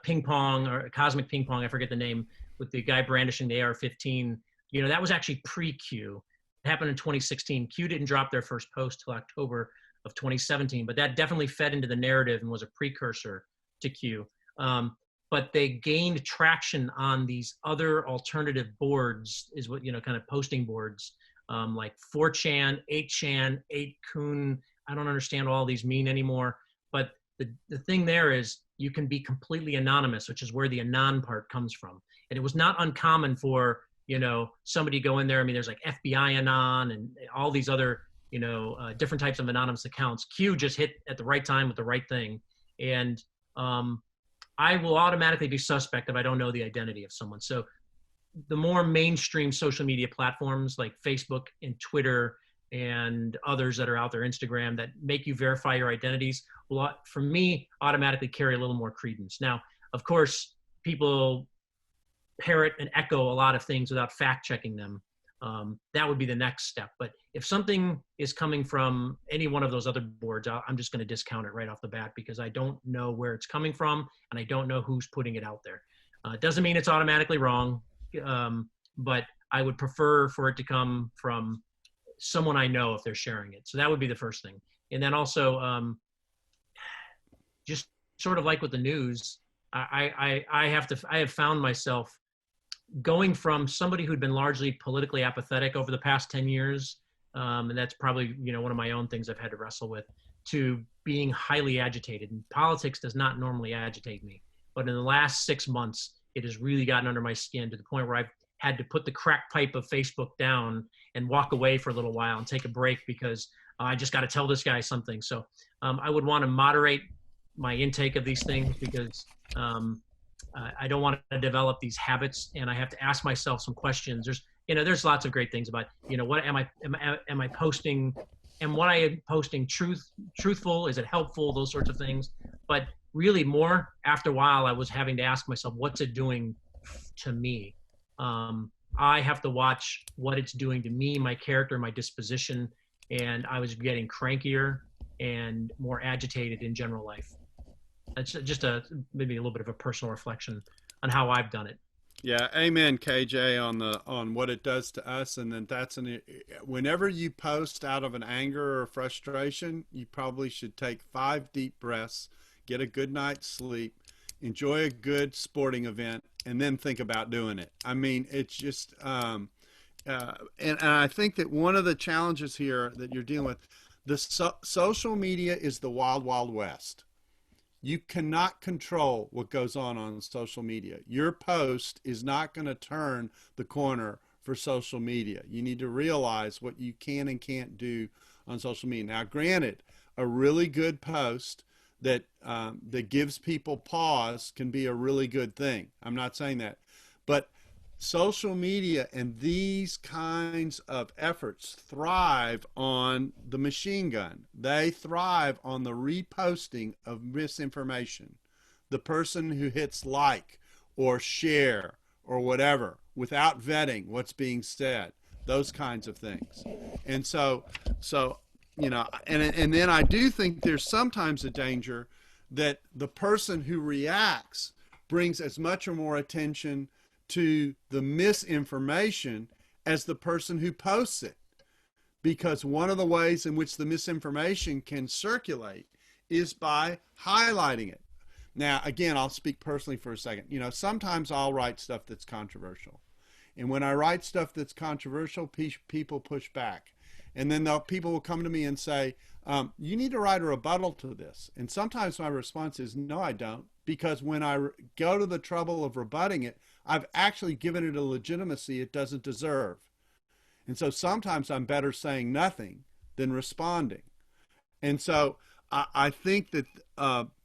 ping pong or cosmic ping pong, I forget the name, with the guy brandishing the AR-15, that was actually pre-Q. It happened in 2016. Q didn't drop their first post till October of 2017, but that definitely fed into the narrative and was a precursor to Q. But they gained traction on these other alternative boards, is what, kind of posting boards, like 4chan, 8chan, 8kun. I don't understand what all these mean anymore. But the thing there is you can be completely anonymous, which is where the anon part comes from. And it was not uncommon for, somebody go in there. I mean, there's like FBI Anon and all these other, different types of anonymous accounts. Q just hit at the right time with the right thing. And I will automatically be suspect if I don't know the identity of someone. So the more mainstream social media platforms like Facebook and Twitter and others that are out there, Instagram, that make you verify your identities, will, for me, automatically carry a little more credence. Now, of course, people parrot and echo a lot of things without fact checking them. That would be the next step. But if something is coming from any one of those other boards, I'm just going to discount it right off the bat, because I don't know where it's coming from and I don't know who's putting it out there. It doesn't mean it's automatically wrong, but I would prefer for it to come from someone I know if they're sharing it. So that would be the first thing. And then also, just sort of like with the news, I have found myself going from somebody who'd been largely politically apathetic over the past 10 years, and that's probably, one of my own things I've had to wrestle with, to being highly agitated. And politics does not normally agitate me, but in the last 6 months, it has really gotten under my skin to the point where I've had to put the crack pipe of Facebook down and walk away for a little while and take a break, because I just got to tell this guy something. So I would want to moderate my intake of these things, because I don't want to develop these habits, and I have to ask myself some questions. There's lots of great things about, what am I posting? Am what I am posting truthful? Is it helpful? Those sorts of things. But really more after a while, I was having to ask myself, what's it doing to me? I have to watch what it's doing to me, my character, my disposition, and I was getting crankier and more agitated in general life. That's just maybe a little bit of a personal reflection on how I've done it. Yeah, amen, KJ, on what it does to us. And then whenever you post out of an anger or frustration, you probably should take 5 deep breaths, get a good night's sleep, enjoy a good sporting event, and then think about doing it. I mean, it's just, and I think that one of the challenges here that you're dealing with, social media is the wild, wild west. You cannot control what goes on social media. Your post is not going to turn the corner for social media. You need to realize what you can and can't do on social media. Now, granted, a really good post that gives people pause can be a really good thing. I'm not saying that. But social media and these kinds of efforts thrive on the machine gun. They thrive on the reposting of misinformation. The person who hits like or share or whatever without vetting what's being said, those kinds of things. And so and then I do think there's sometimes a danger that the person who reacts brings as much or more attention to the misinformation as the person who posts it. Because one of the ways in which the misinformation can circulate is by highlighting it. Now, again, I'll speak personally for a second. Sometimes I'll write stuff that's controversial. And when I write stuff that's controversial, people push back. And then people will come to me and say, you need to write a rebuttal to this. And sometimes my response is, no, I don't. Because when I go to the trouble of rebutting it, I've actually given it a legitimacy it doesn't deserve. And so sometimes I'm better saying nothing than responding. And so I think that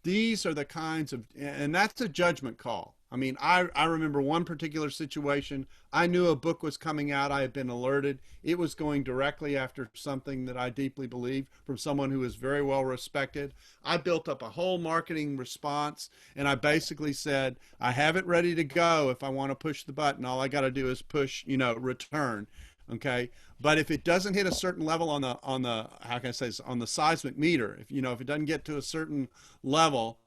these are the kinds of, and that's a judgment call. I mean, I remember one particular situation. I knew a book was coming out. I had been alerted. It was going directly after something that I deeply believe from someone who is very well respected. I built up a whole marketing response, and I basically said, I have it ready to go. If I want to push the button, all I got to do is push, return. Okay. But if it doesn't hit a certain level on the how can I say this, on the seismic meter, if it doesn't get to a certain level,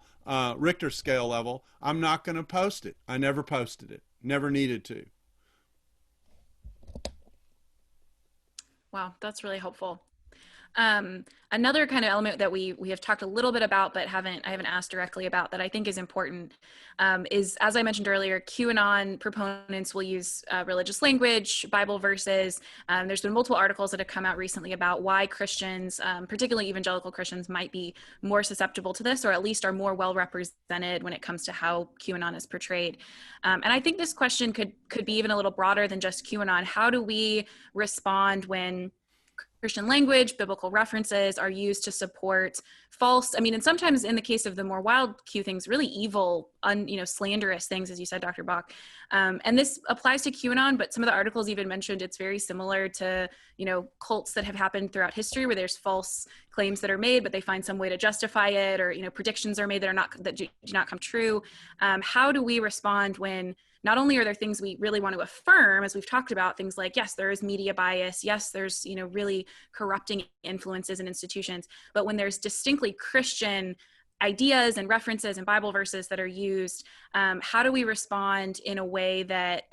Richter scale level, I'm not going to post it. I never posted it. Never needed to. Wow, that's really helpful. Another kind of element that we have talked a little bit about, but I haven't asked directly about, that I think is important, is, as I mentioned earlier, QAnon proponents will use religious language, Bible verses. There's been multiple articles that have come out recently about why Christians, particularly evangelical Christians, might be more susceptible to this, or at least are more well represented when it comes to how QAnon is portrayed. And I think this question could be even a little broader than just QAnon. How do we respond when Christian language, biblical references are used to support false, I mean, and sometimes in the case of the more wild Q things, really evil, slanderous things, as you said, Dr. Bock. And this applies to QAnon, but some of the articles even mentioned it's very similar to, cults that have happened throughout history where there's false claims that are made, but they find some way to justify it, or, predictions are made that do not come true. How do we respond when not only are there things we really want to affirm, as we've talked about, things like, yes, there is media bias, yes, there's, really corrupting influences and institutions, but when there's distinctly Christian ideas and references and Bible verses that are used, how do we respond in a way that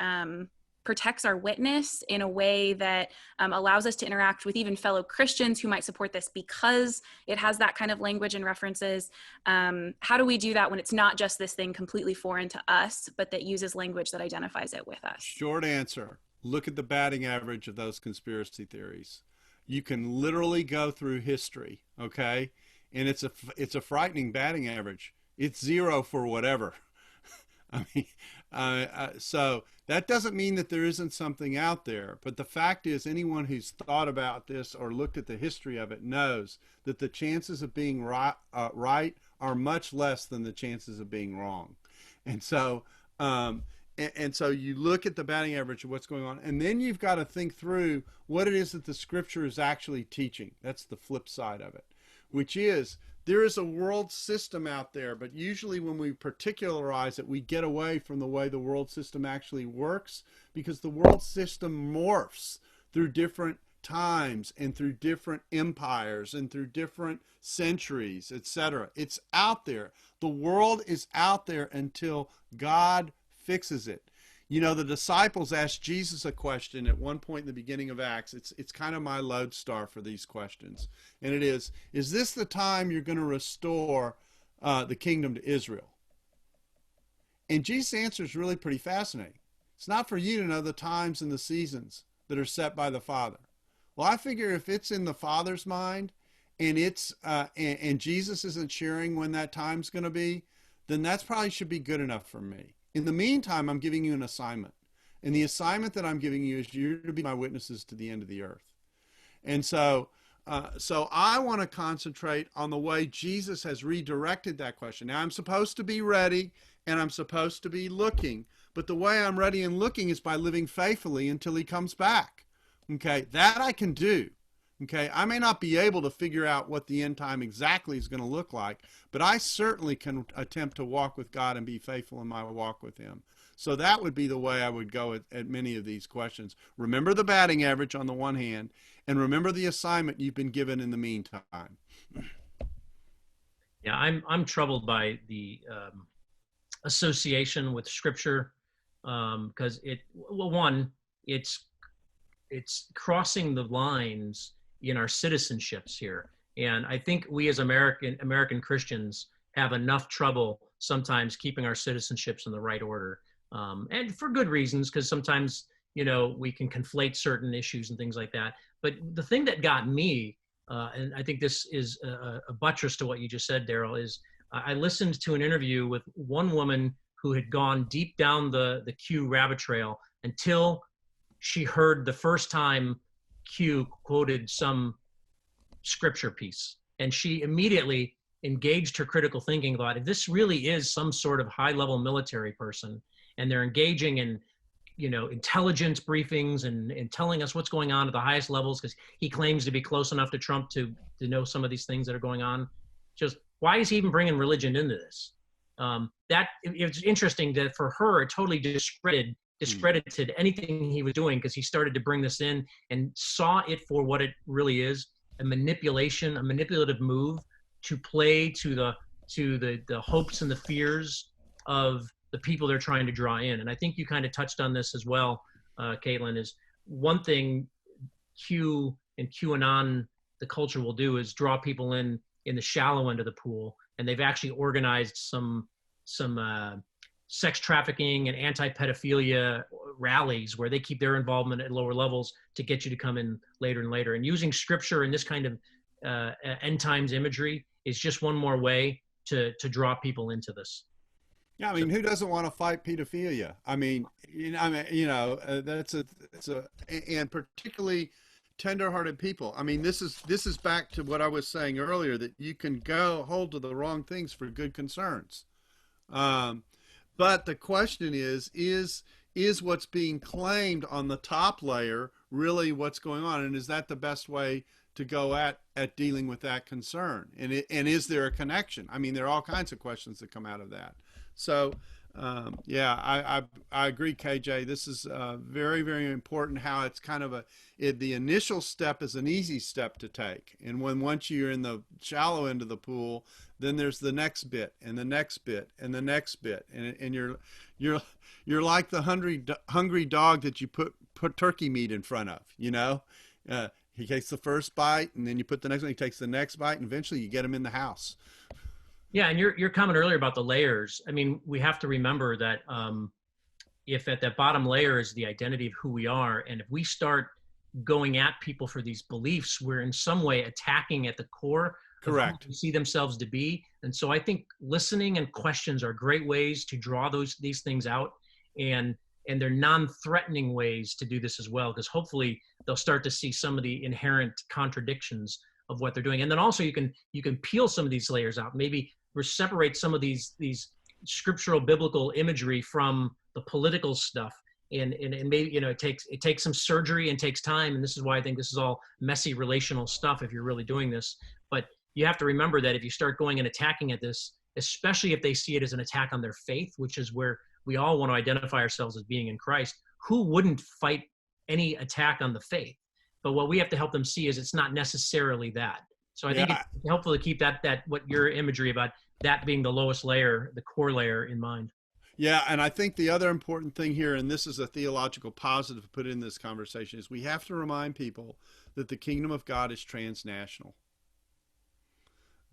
protects our witness, in a way that allows us to interact with even fellow Christians who might support this because it has that kind of language and references? How do we do that when it's not just this thing completely foreign to us, but that uses language that identifies it with us? Short answer, look at the batting average of those conspiracy theories. You can literally go through history, okay? And it's a frightening batting average. It's 0 for whatever. I mean, so that doesn't mean that there isn't something out there. But the fact is, anyone who's thought about this or looked at the history of it knows that the chances of being right are much less than the chances of being wrong. And so, so you look at the batting average of what's going on, and then you've got to think through what it is that the scripture is actually teaching. That's the flip side of it, which is, there is a world system out there, but usually when we particularize it, we get away from the way the world system actually works, because the world system morphs through different times and through different empires and through different centuries, etc. It's out there. The world is out there until God fixes it. The disciples asked Jesus a question at one point in the beginning of Acts. It's kind of my lodestar for these questions. And it is this the time you're going to restore the kingdom to Israel? And Jesus' answer is really pretty fascinating. It's not for you to know the times and the seasons that are set by the Father. Well, I figure if it's in the Father's mind and and Jesus isn't sharing when that time's going to be, then that's probably should be good enough for me. In the meantime, I'm giving you an assignment. And the assignment that I'm giving you is you're to be my witnesses to the end of the earth. And so I want to concentrate on the way Jesus has redirected that question. Now, I'm supposed to be ready and I'm supposed to be looking. But the way I'm ready and looking is by living faithfully until he comes back. Okay, that I can do. Okay, I may not be able to figure out what the end time exactly is going to look like, but I certainly can attempt to walk with God and be faithful in my walk with him. So that would be the way I would go at many of these questions. Remember the batting average on the one hand, and remember the assignment you've been given in the meantime. Yeah, I'm troubled by the association with Scripture, because it's crossing the lines in our citizenships here. And I think we as American Christians have enough trouble sometimes keeping our citizenships in the right order. And for good reasons, because sometimes, we can conflate certain issues and things like that. But the thing that got me, and I think this is a buttress to what you just said, Darrell, is I listened to an interview with one woman who had gone deep down the Q rabbit trail until she heard the first time Q quoted some scripture piece. And she immediately engaged her critical thinking, thought, if this really is some sort of high-level military person, and they're engaging in, intelligence briefings and telling us what's going on at the highest levels, because he claims to be close enough to Trump to know some of these things that are going on. Just why is he even bringing religion into this? It's interesting that for her, it totally discredited anything he was doing, because he started to bring this in and saw it for what it really is, a manipulative move to play to the hopes and the fears of the people they're trying to draw in. And I think you kind of touched on this as well, Kaitlyn, is one thing Q and QAnon, the culture, will do is draw people in the shallow end of the pool. And they've actually organized some sex trafficking and anti-pedophilia rallies where they keep their involvement at lower levels to get you to come in later and later. And using scripture and this kind of end times imagery is just one more way to draw people into this. Yeah, I mean, who doesn't want to fight pedophilia? I mean, and particularly tender-hearted people. I mean, this is back to what I was saying earlier, that you can go hold to the wrong things for good concerns. But the question is what's being claimed on the top layer really what's going on? And is that the best way to go at dealing with that concern? And is there a connection? I mean, there are all kinds of questions that come out of that. So, yeah, I agree, KJ. This is very, very important, how it's kind of the initial step is an easy step to take. And once you're in the shallow end of the pool, then there's the next bit and the next bit and the next bit. And you're like the hungry dog that you put turkey meat in front of, you know? He takes the first bite, and then you put the next one, he takes the next bite, and eventually you get him in the house. Yeah, and your comment earlier about the layers, I mean, we have to remember that if at that bottom layer is the identity of who we are, and if we start going at people for these beliefs, we're in some way attacking at the core of who they see themselves to be. And so I think listening and questions are great ways to draw these things out, and they're non-threatening ways to do this as well, because hopefully they'll start to see some of the inherent contradictions of what they're doing. And then also you can peel some of these layers out, maybe separate some of these scriptural biblical imagery from the political stuff. And maybe, you know, it takes some surgery and takes time. And this is why I think this is all messy relational stuff if you're really doing this. But you have to remember that if you start going and attacking at this, especially if they see it as an attack on their faith, which is where we all want to identify ourselves as being in Christ, who wouldn't fight any attack on the faith? But what we have to help them see is it's not necessarily that. So I think it's helpful to keep that what your imagery about that being the lowest layer, the core layer, in mind. Yeah, and I think the other important thing here, and this is a theological positive to put in this conversation, is we have to remind people that the kingdom of God is transnational.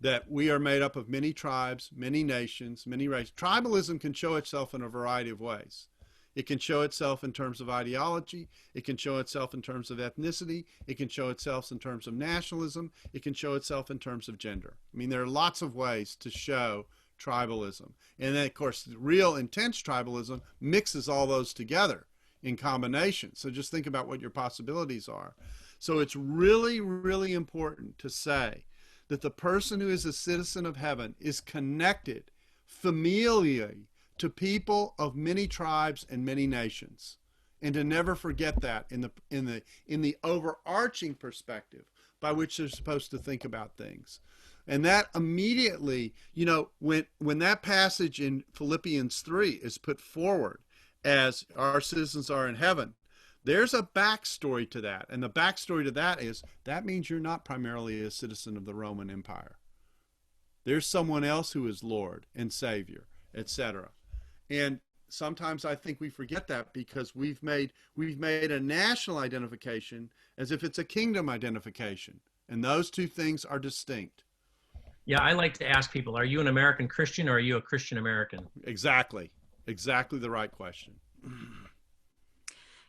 That we are made up of many tribes, many nations, many races. Tribalism can show itself in a variety of ways. It can show itself in terms of ideology. It can show itself in terms of ethnicity. It can show itself in terms of nationalism. It can show itself in terms of gender. I mean, there are lots of ways to show tribalism. And then, of course, the real intense tribalism mixes all those together in combination. So just think about what your possibilities are. So it's really, really important to say that the person who is a citizen of heaven is connected familially to people of many tribes and many nations, and to never forget that in the overarching perspective by which they're supposed to think about things. And that immediately, you know, when that passage in Philippians 3 is put forward as our citizens are in heaven, there's a backstory to that. And the backstory to that is, that means you're not primarily a citizen of the Roman Empire. There's someone else who is Lord and Savior, etc. And sometimes I think we forget that because we've made a national identification as if it's a kingdom identification. And those two things are distinct. Yeah, I like to ask people, are you an American Christian or are you a Christian American? Exactly. Exactly the right question.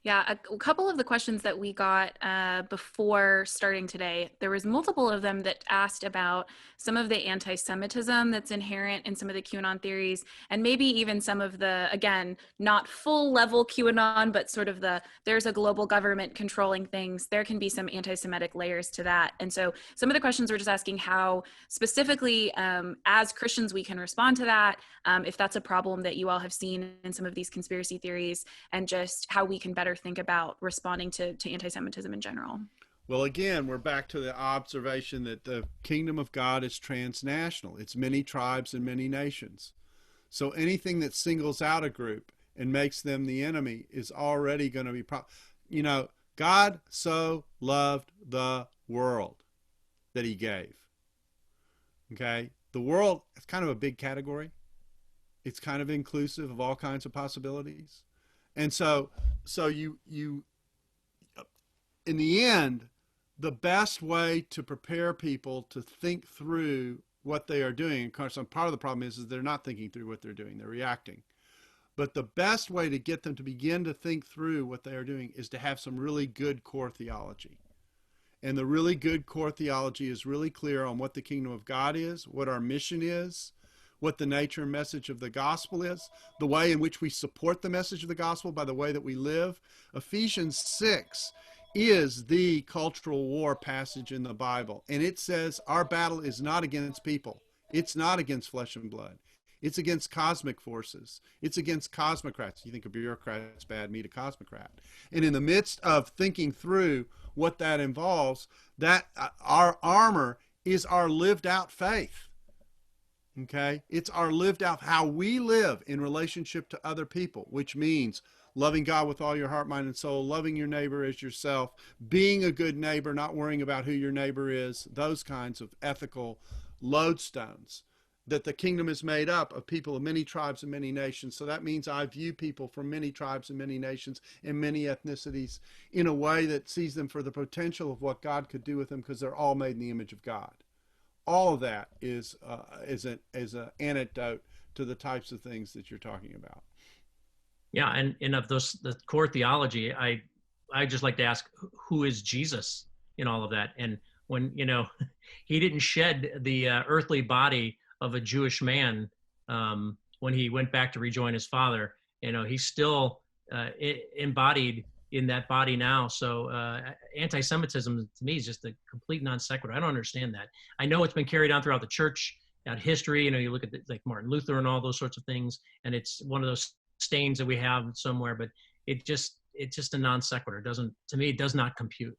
Yeah, a couple of the questions that we got before starting today, there was multiple of them that asked about some of the anti-Semitism that's inherent in some of the QAnon theories, and maybe even some of the, again, not full level QAnon, but sort of there's a global government controlling things. There can be some anti-Semitic layers to that. And so some of the questions were just asking how specifically as Christians we can respond to that, if that's a problem that you all have seen in some of these conspiracy theories, and just how we can better think about responding to anti-Semitism in general. Well, again, we're back to the observation that the kingdom of God is transnational. It's many tribes and many nations. So anything that singles out a group and makes them the enemy is already going to be, you know, God so loved the world that he gave. Okay? The world is kind of a big category. It's kind of inclusive of all kinds of possibilities. And so you in the end, the best way to prepare people to think through what they are doing, of course, part of the problem is they're not thinking through what they're doing, they're reacting. But the best way to get them to begin to think through what they are doing is to have some really good core theology. And the really good core theology is really clear on what the kingdom of God is, what our mission is, what the nature and message of the gospel is, the way in which we support the message of the gospel by the way that we live. Ephesians 6 is the cultural war passage in the Bible. And it says our battle is not against people. It's not against flesh and blood. It's against cosmic forces. It's against cosmocrats. You think a bureaucrat's bad, meet a cosmocrat. And in the midst of thinking through what that involves, that our armor is our lived out faith. Okay? It's our lived out, how we live in relationship to other people, which means loving God with all your heart, mind, and soul, loving your neighbor as yourself, being a good neighbor, not worrying about who your neighbor is, those kinds of ethical lodestones. That the kingdom is made up of people of many tribes and many nations. So that means I view people from many tribes and many nations and many ethnicities in a way that sees them for the potential of what God could do with them, because they're all made in the image of God. All of that is an antidote to the types of things that you're talking about. Yeah, and of those, the core theology, I just like to ask, who is Jesus in all of that? And when, you know, he didn't shed the earthly body of a Jewish man when he went back to rejoin his father, you know, he's still embodied in that body now. So anti-Semitism to me is just a complete non sequitur. I don't understand that. I know it's been carried on throughout the church, out history. You know, you look at like Martin Luther and all those sorts of things, and it's one of those stains that we have somewhere, but it's just a non sequitur. To me, it does not compute.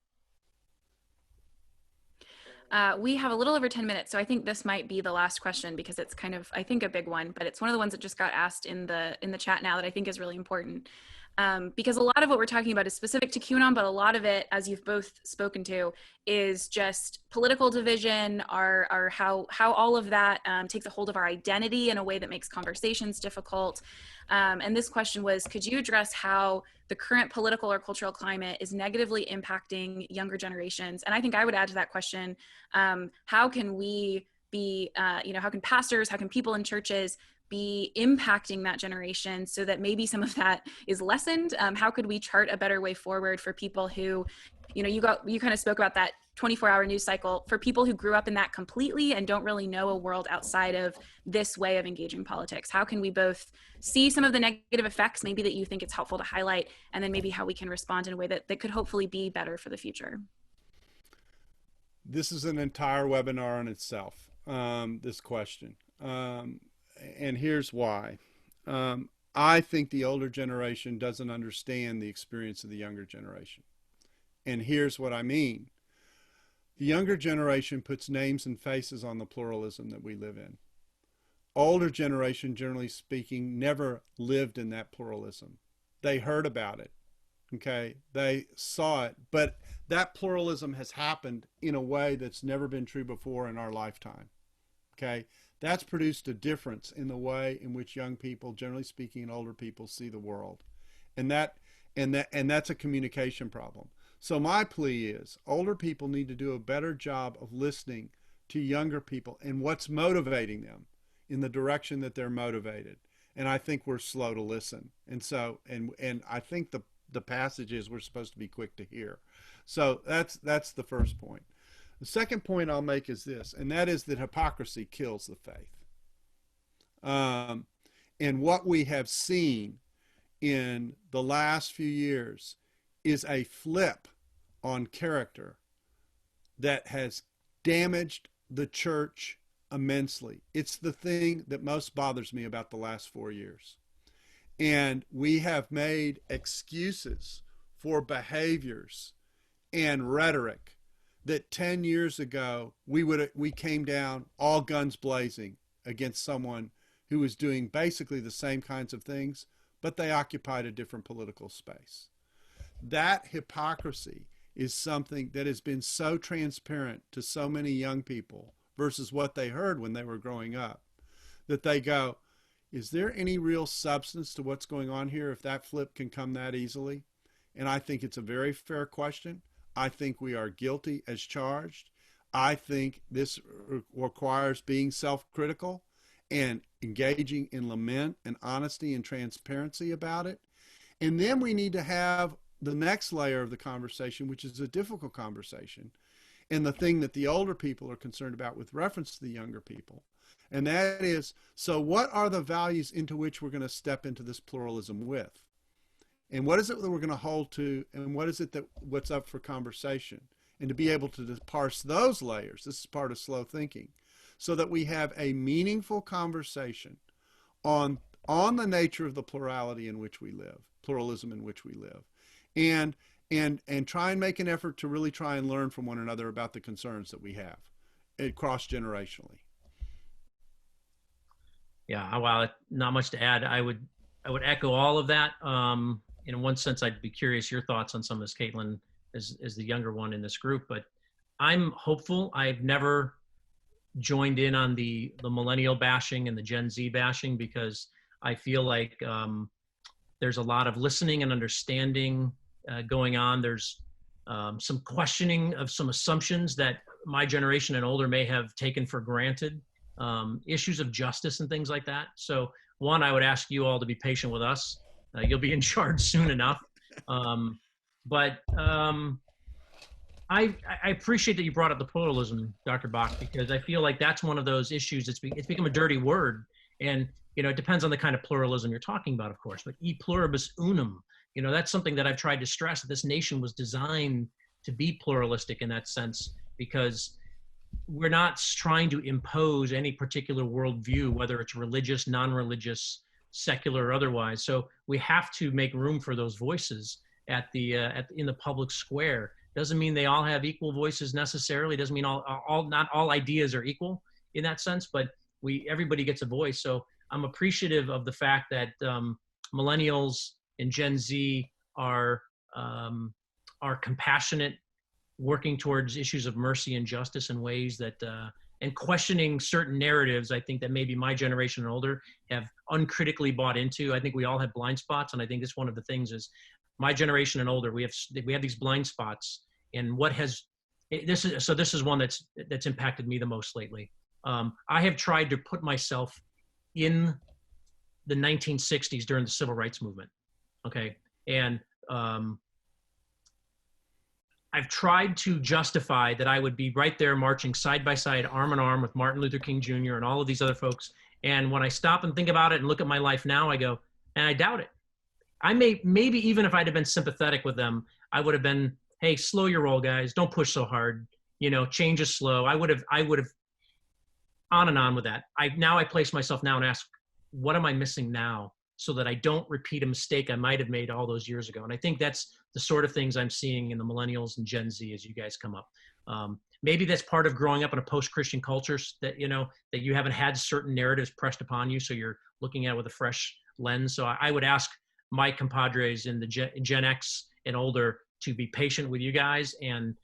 We have a little over 10 minutes, so I think this might be the last question, because it's kind of, I think, a big one, but it's one of the ones that just got asked in the chat now that I think is really important. Because a lot of what we're talking about is specific to QAnon, but a lot of it, as you've both spoken to, is just political division, or how all of that takes a hold of our identity in a way that makes conversations difficult. And this question was, could you address how the current political or cultural climate is negatively impacting younger generations? And I think I would add to that question, how can we be, how can pastors, how can people in churches be impacting that generation so that maybe some of that is lessened? How could we chart a better way forward for people who, you kind of spoke about that 24-hour news cycle, for people who grew up in that completely and don't really know a world outside of this way of engaging politics? How can we both see some of the negative effects, maybe that you think it's helpful to highlight, and then maybe how we can respond in a way that could hopefully be better for the future? This is an entire webinar in itself, this question. And here's why. I think the older generation doesn't understand the experience of the younger generation. And here's what I mean. The younger generation puts names and faces on the pluralism that we live in. Older generation, generally speaking, never lived in that pluralism. They heard about it, okay? They saw it, but that pluralism has happened in a way that's never been true before in our lifetime, okay? That's produced a difference in the way in which young people, generally speaking, and older people see the world. And that's a communication problem. So my plea is, older people need to do a better job of listening to younger people and what's motivating them in the direction that they're motivated. And I think we're slow to listen. And so, and I think the passage is we're supposed to be quick to hear. So that's the first point. The second point I'll make is this, and that is that hypocrisy kills the faith. And what we have seen in the last few years is a flip on character that has damaged the church immensely. It's the thing that most bothers me about the last 4 years. And we have made excuses for behaviors and rhetoric that 10 years ago we came down all guns blazing against someone who was doing basically the same kinds of things, but they occupied a different political space. That hypocrisy is something that has been so transparent to so many young people versus what they heard when they were growing up, that they go, is there any real substance to what's going on here if that flip can come that easily? And I think it's a very fair question. I think we are guilty as charged. I think this requires being self-critical and engaging in lament and honesty and transparency about it. And then we need to have the next layer of the conversation, which is a difficult conversation, and the thing that the older people are concerned about with reference to the younger people. And that is, so what are the values into which we're going to step into this pluralism with? And what is it that we're going to hold to, and what is it that what's up for conversation? And to be able to parse those layers, this is part of slow thinking, so that we have a meaningful conversation on the nature of the plurality in which we live, pluralism in which we live, and try and make an effort to really try and learn from one another about the concerns that we have, cross-generationally. Yeah, well, not much to add. I would echo all of that. In one sense, I'd be curious your thoughts on some of this, Kaitlyn, as the younger one in this group. But I'm hopeful. I've never joined in on the millennial bashing and the Gen Z bashing, because I feel like there's a lot of listening and understanding going on. There's some questioning of some assumptions that my generation and older may have taken for granted, issues of justice and things like that. So one, I would ask you all to be patient with us. You'll be in charge soon enough. But I appreciate that you brought up the pluralism, Dr. Bock, because I feel like that's one of those issues. It's become a dirty word. And, it depends on the kind of pluralism you're talking about, of course, but 𝗃𝗵𝗿𝗹 unum, that's something that I've tried to stress, that this nation was designed to be pluralistic in that sense, because we're not trying to impose any particular worldview, whether it's religious, non-religious, secular, or otherwise. So we have to make room for those voices in the public square. Doesn't mean they all have equal voices necessarily. Doesn't mean not all ideas are equal in that sense, but everybody gets a voice. So I'm appreciative of the fact that millennials and Gen Z are compassionate, working towards issues of mercy and justice in ways that, and questioning certain narratives, I think, that maybe my generation and older have uncritically bought into. I think we all have blind spots, and I think that's one of the things is my generation and older, we have these blind spots. And this is one that's impacted me the most lately. I have tried to put myself in the 1960s during the civil rights movement. Okay. And I've tried to justify that I would be right there marching side by side, arm in arm with Martin Luther King Jr. and all of these other folks. And when I stop and think about it and look at my life now, I go, and I doubt it. Maybe even if I'd have been sympathetic with them, I would have been, hey, slow your roll, guys. Don't push so hard. Change is slow. I would have on and on with that. Now I place myself now and ask, what am I missing now so that I don't repeat a mistake I might have made all those years ago? And I think that's the sort of things I'm seeing in the millennials and Gen Z as you guys come up. Maybe that's part of growing up in a post-Christian culture, that, that you haven't had certain narratives pressed upon you, so you're looking at it with a fresh lens. So I would ask my compadres in the Gen X and older to be patient with you guys, and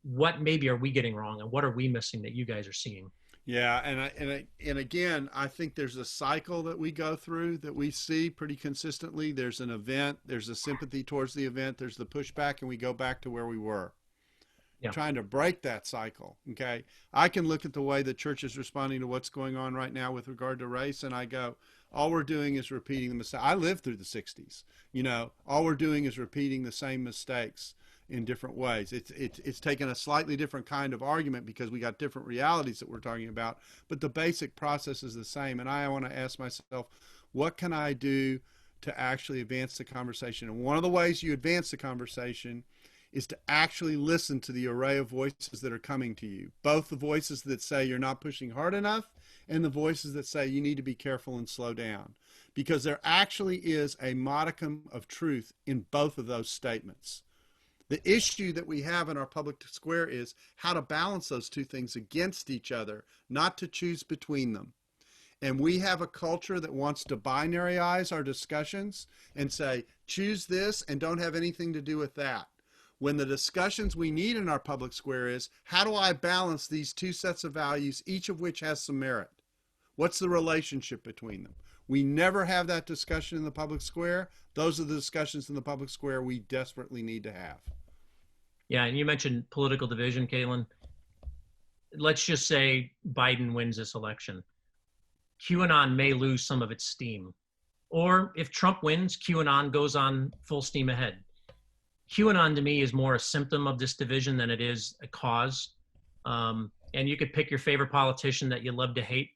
what maybe are we getting wrong, and what are we missing that you guys are seeing? Yeah, and again, I think there's a cycle that we go through that we see pretty consistently. There's an event, there's a sympathy towards the event, there's the pushback, and we go back to where we were. Yeah. Trying to break that cycle, okay? I can look at the way the church is responding to what's going on right now with regard to race, and I go, all we're doing is repeating the mistake. I lived through the 60s. All we're doing is repeating the same mistakes in different ways. It's taken a slightly different kind of argument because we got different realities that we're talking about, but the basic process is the same. And I want to ask myself, what can I do to actually advance the conversation? And one of the ways you advance the conversation is to actually listen to the array of voices that are coming to you, both the voices that say you're not pushing hard enough and the voices that say you need to be careful and slow down, because there actually is a modicum of truth in both of those statements. The issue that we have in our public square is how to balance those two things against each other, not to choose between them. And we have a culture that wants to binaryize our discussions and say, choose this and don't have anything to do with that. When the discussions we need in our public square is, how do I balance these two sets of values, each of which has some merit? What's the relationship between them? We never have that discussion in the public square. Those are the discussions in the public square we desperately need to have. Yeah, and you mentioned political division, Kaitlyn. Let's just say Biden wins this election. QAnon may lose some of its steam. Or if Trump wins, QAnon goes on full steam ahead. QAnon to me is more a symptom of this division than it is a cause. And you could pick your favorite politician that you love to hate.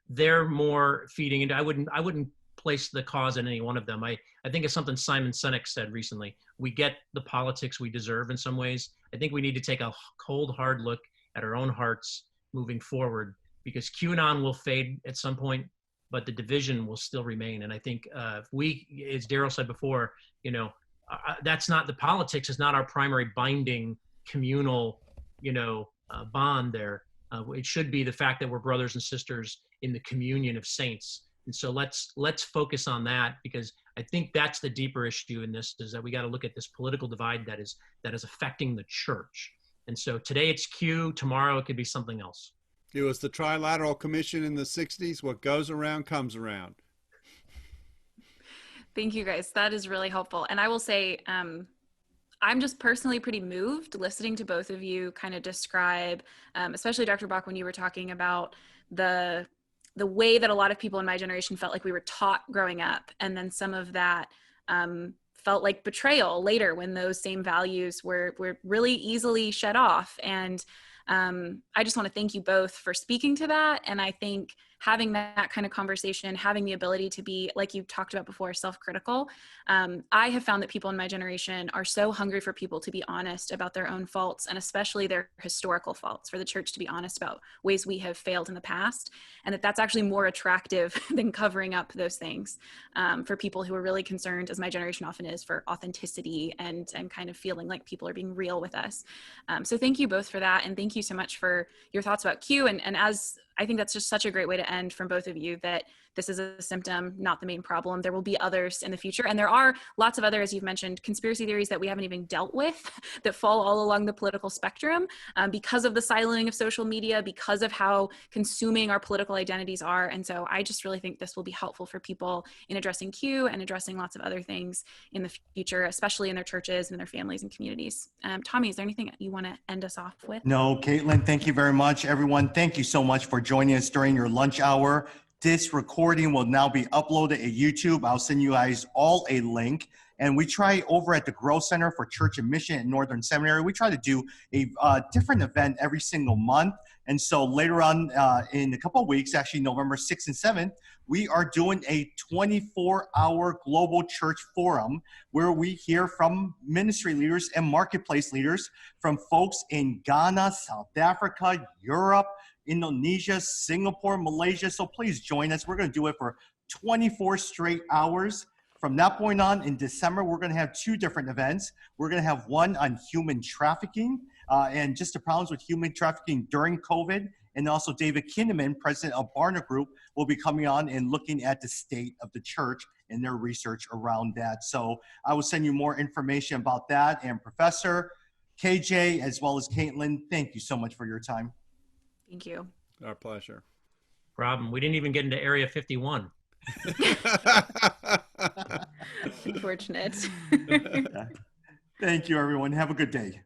They're more feeding into, I wouldn't place the cause in any one of them. I think it's something Simon Sinek said recently. We get the politics we deserve in some ways. I think we need to take a cold, hard look at our own hearts moving forward, because QAnon will fade at some point, but the division will still remain. And I think if we, as Darrell said before, you know, that's not, the politics is not our primary binding communal, you know, bond there. It should be the fact that we're brothers and sisters in the communion of saints. And so let's focus on that, because I think that's the deeper issue in this, is that we got to look at this political divide that is affecting the church. And so today it's Q, tomorrow it could be something else. It was the Trilateral Commission in the 60s. What goes around comes around. Thank you, guys. That is really helpful. And I will say, I'm just personally pretty moved listening to both of you kind of describe, especially Dr. Bock, when you were talking about the way that a lot of people in my generation felt like we were taught growing up. And then some of that felt like betrayal later when those same values were really easily shut off. And I just want to thank you both for speaking to that. And I think having that kind of conversation, having the ability to be, like you talked about before, self-critical. I have found that people in my generation are so hungry for people to be honest about their own faults, and especially their historical faults, for the church to be honest about ways we have failed in the past. And that's actually more attractive than covering up those things for people who are really concerned, as my generation often is, for authenticity and kind of feeling like people are being real with us. So thank you both for that. And thank you so much for your thoughts about Q. And as I think that's just such a great way to end from both of you, that this is a symptom, not the main problem. There will be others in the future. And there are lots of other, as you've mentioned, conspiracy theories that we haven't even dealt with that fall all along the political spectrum because of the silencing of social media, because of how consuming our political identities are. And so I just really think this will be helpful for people in addressing Q and addressing lots of other things in the future, especially in their churches and their families and communities. Tommy, is there anything you want to end us off with? No, Kaitlyn, thank you very much. Everyone, thank you so much for joining us during your lunch hour. This recording will now be uploaded at YouTube. I'll send you guys all a link. And we try over at the Growth Center for Church and Mission at Northern Seminary, we try to do a different event every single month. And so later on in a couple of weeks, actually November 6th and 7th, we are doing a 24-hour global church forum where we hear from ministry leaders and marketplace leaders from folks in Ghana, South Africa, Europe, Indonesia, Singapore, Malaysia. So please join us. We're going to do it for 24 straight hours. From that point on, in December, we're going to have two different events. We're going to have one on human trafficking and just the problems with human trafficking during COVID. And also David Kinnaman, president of Barna Group, will be coming on and looking at the state of the church and their research around that. So I will send you more information about that. And Professor, KJ, as well as Kaitlyn, thank you so much for your time. Thank you. Our pleasure. Problem. We didn't even get into Area 51. Unfortunate. Thank you, everyone. Have a good day.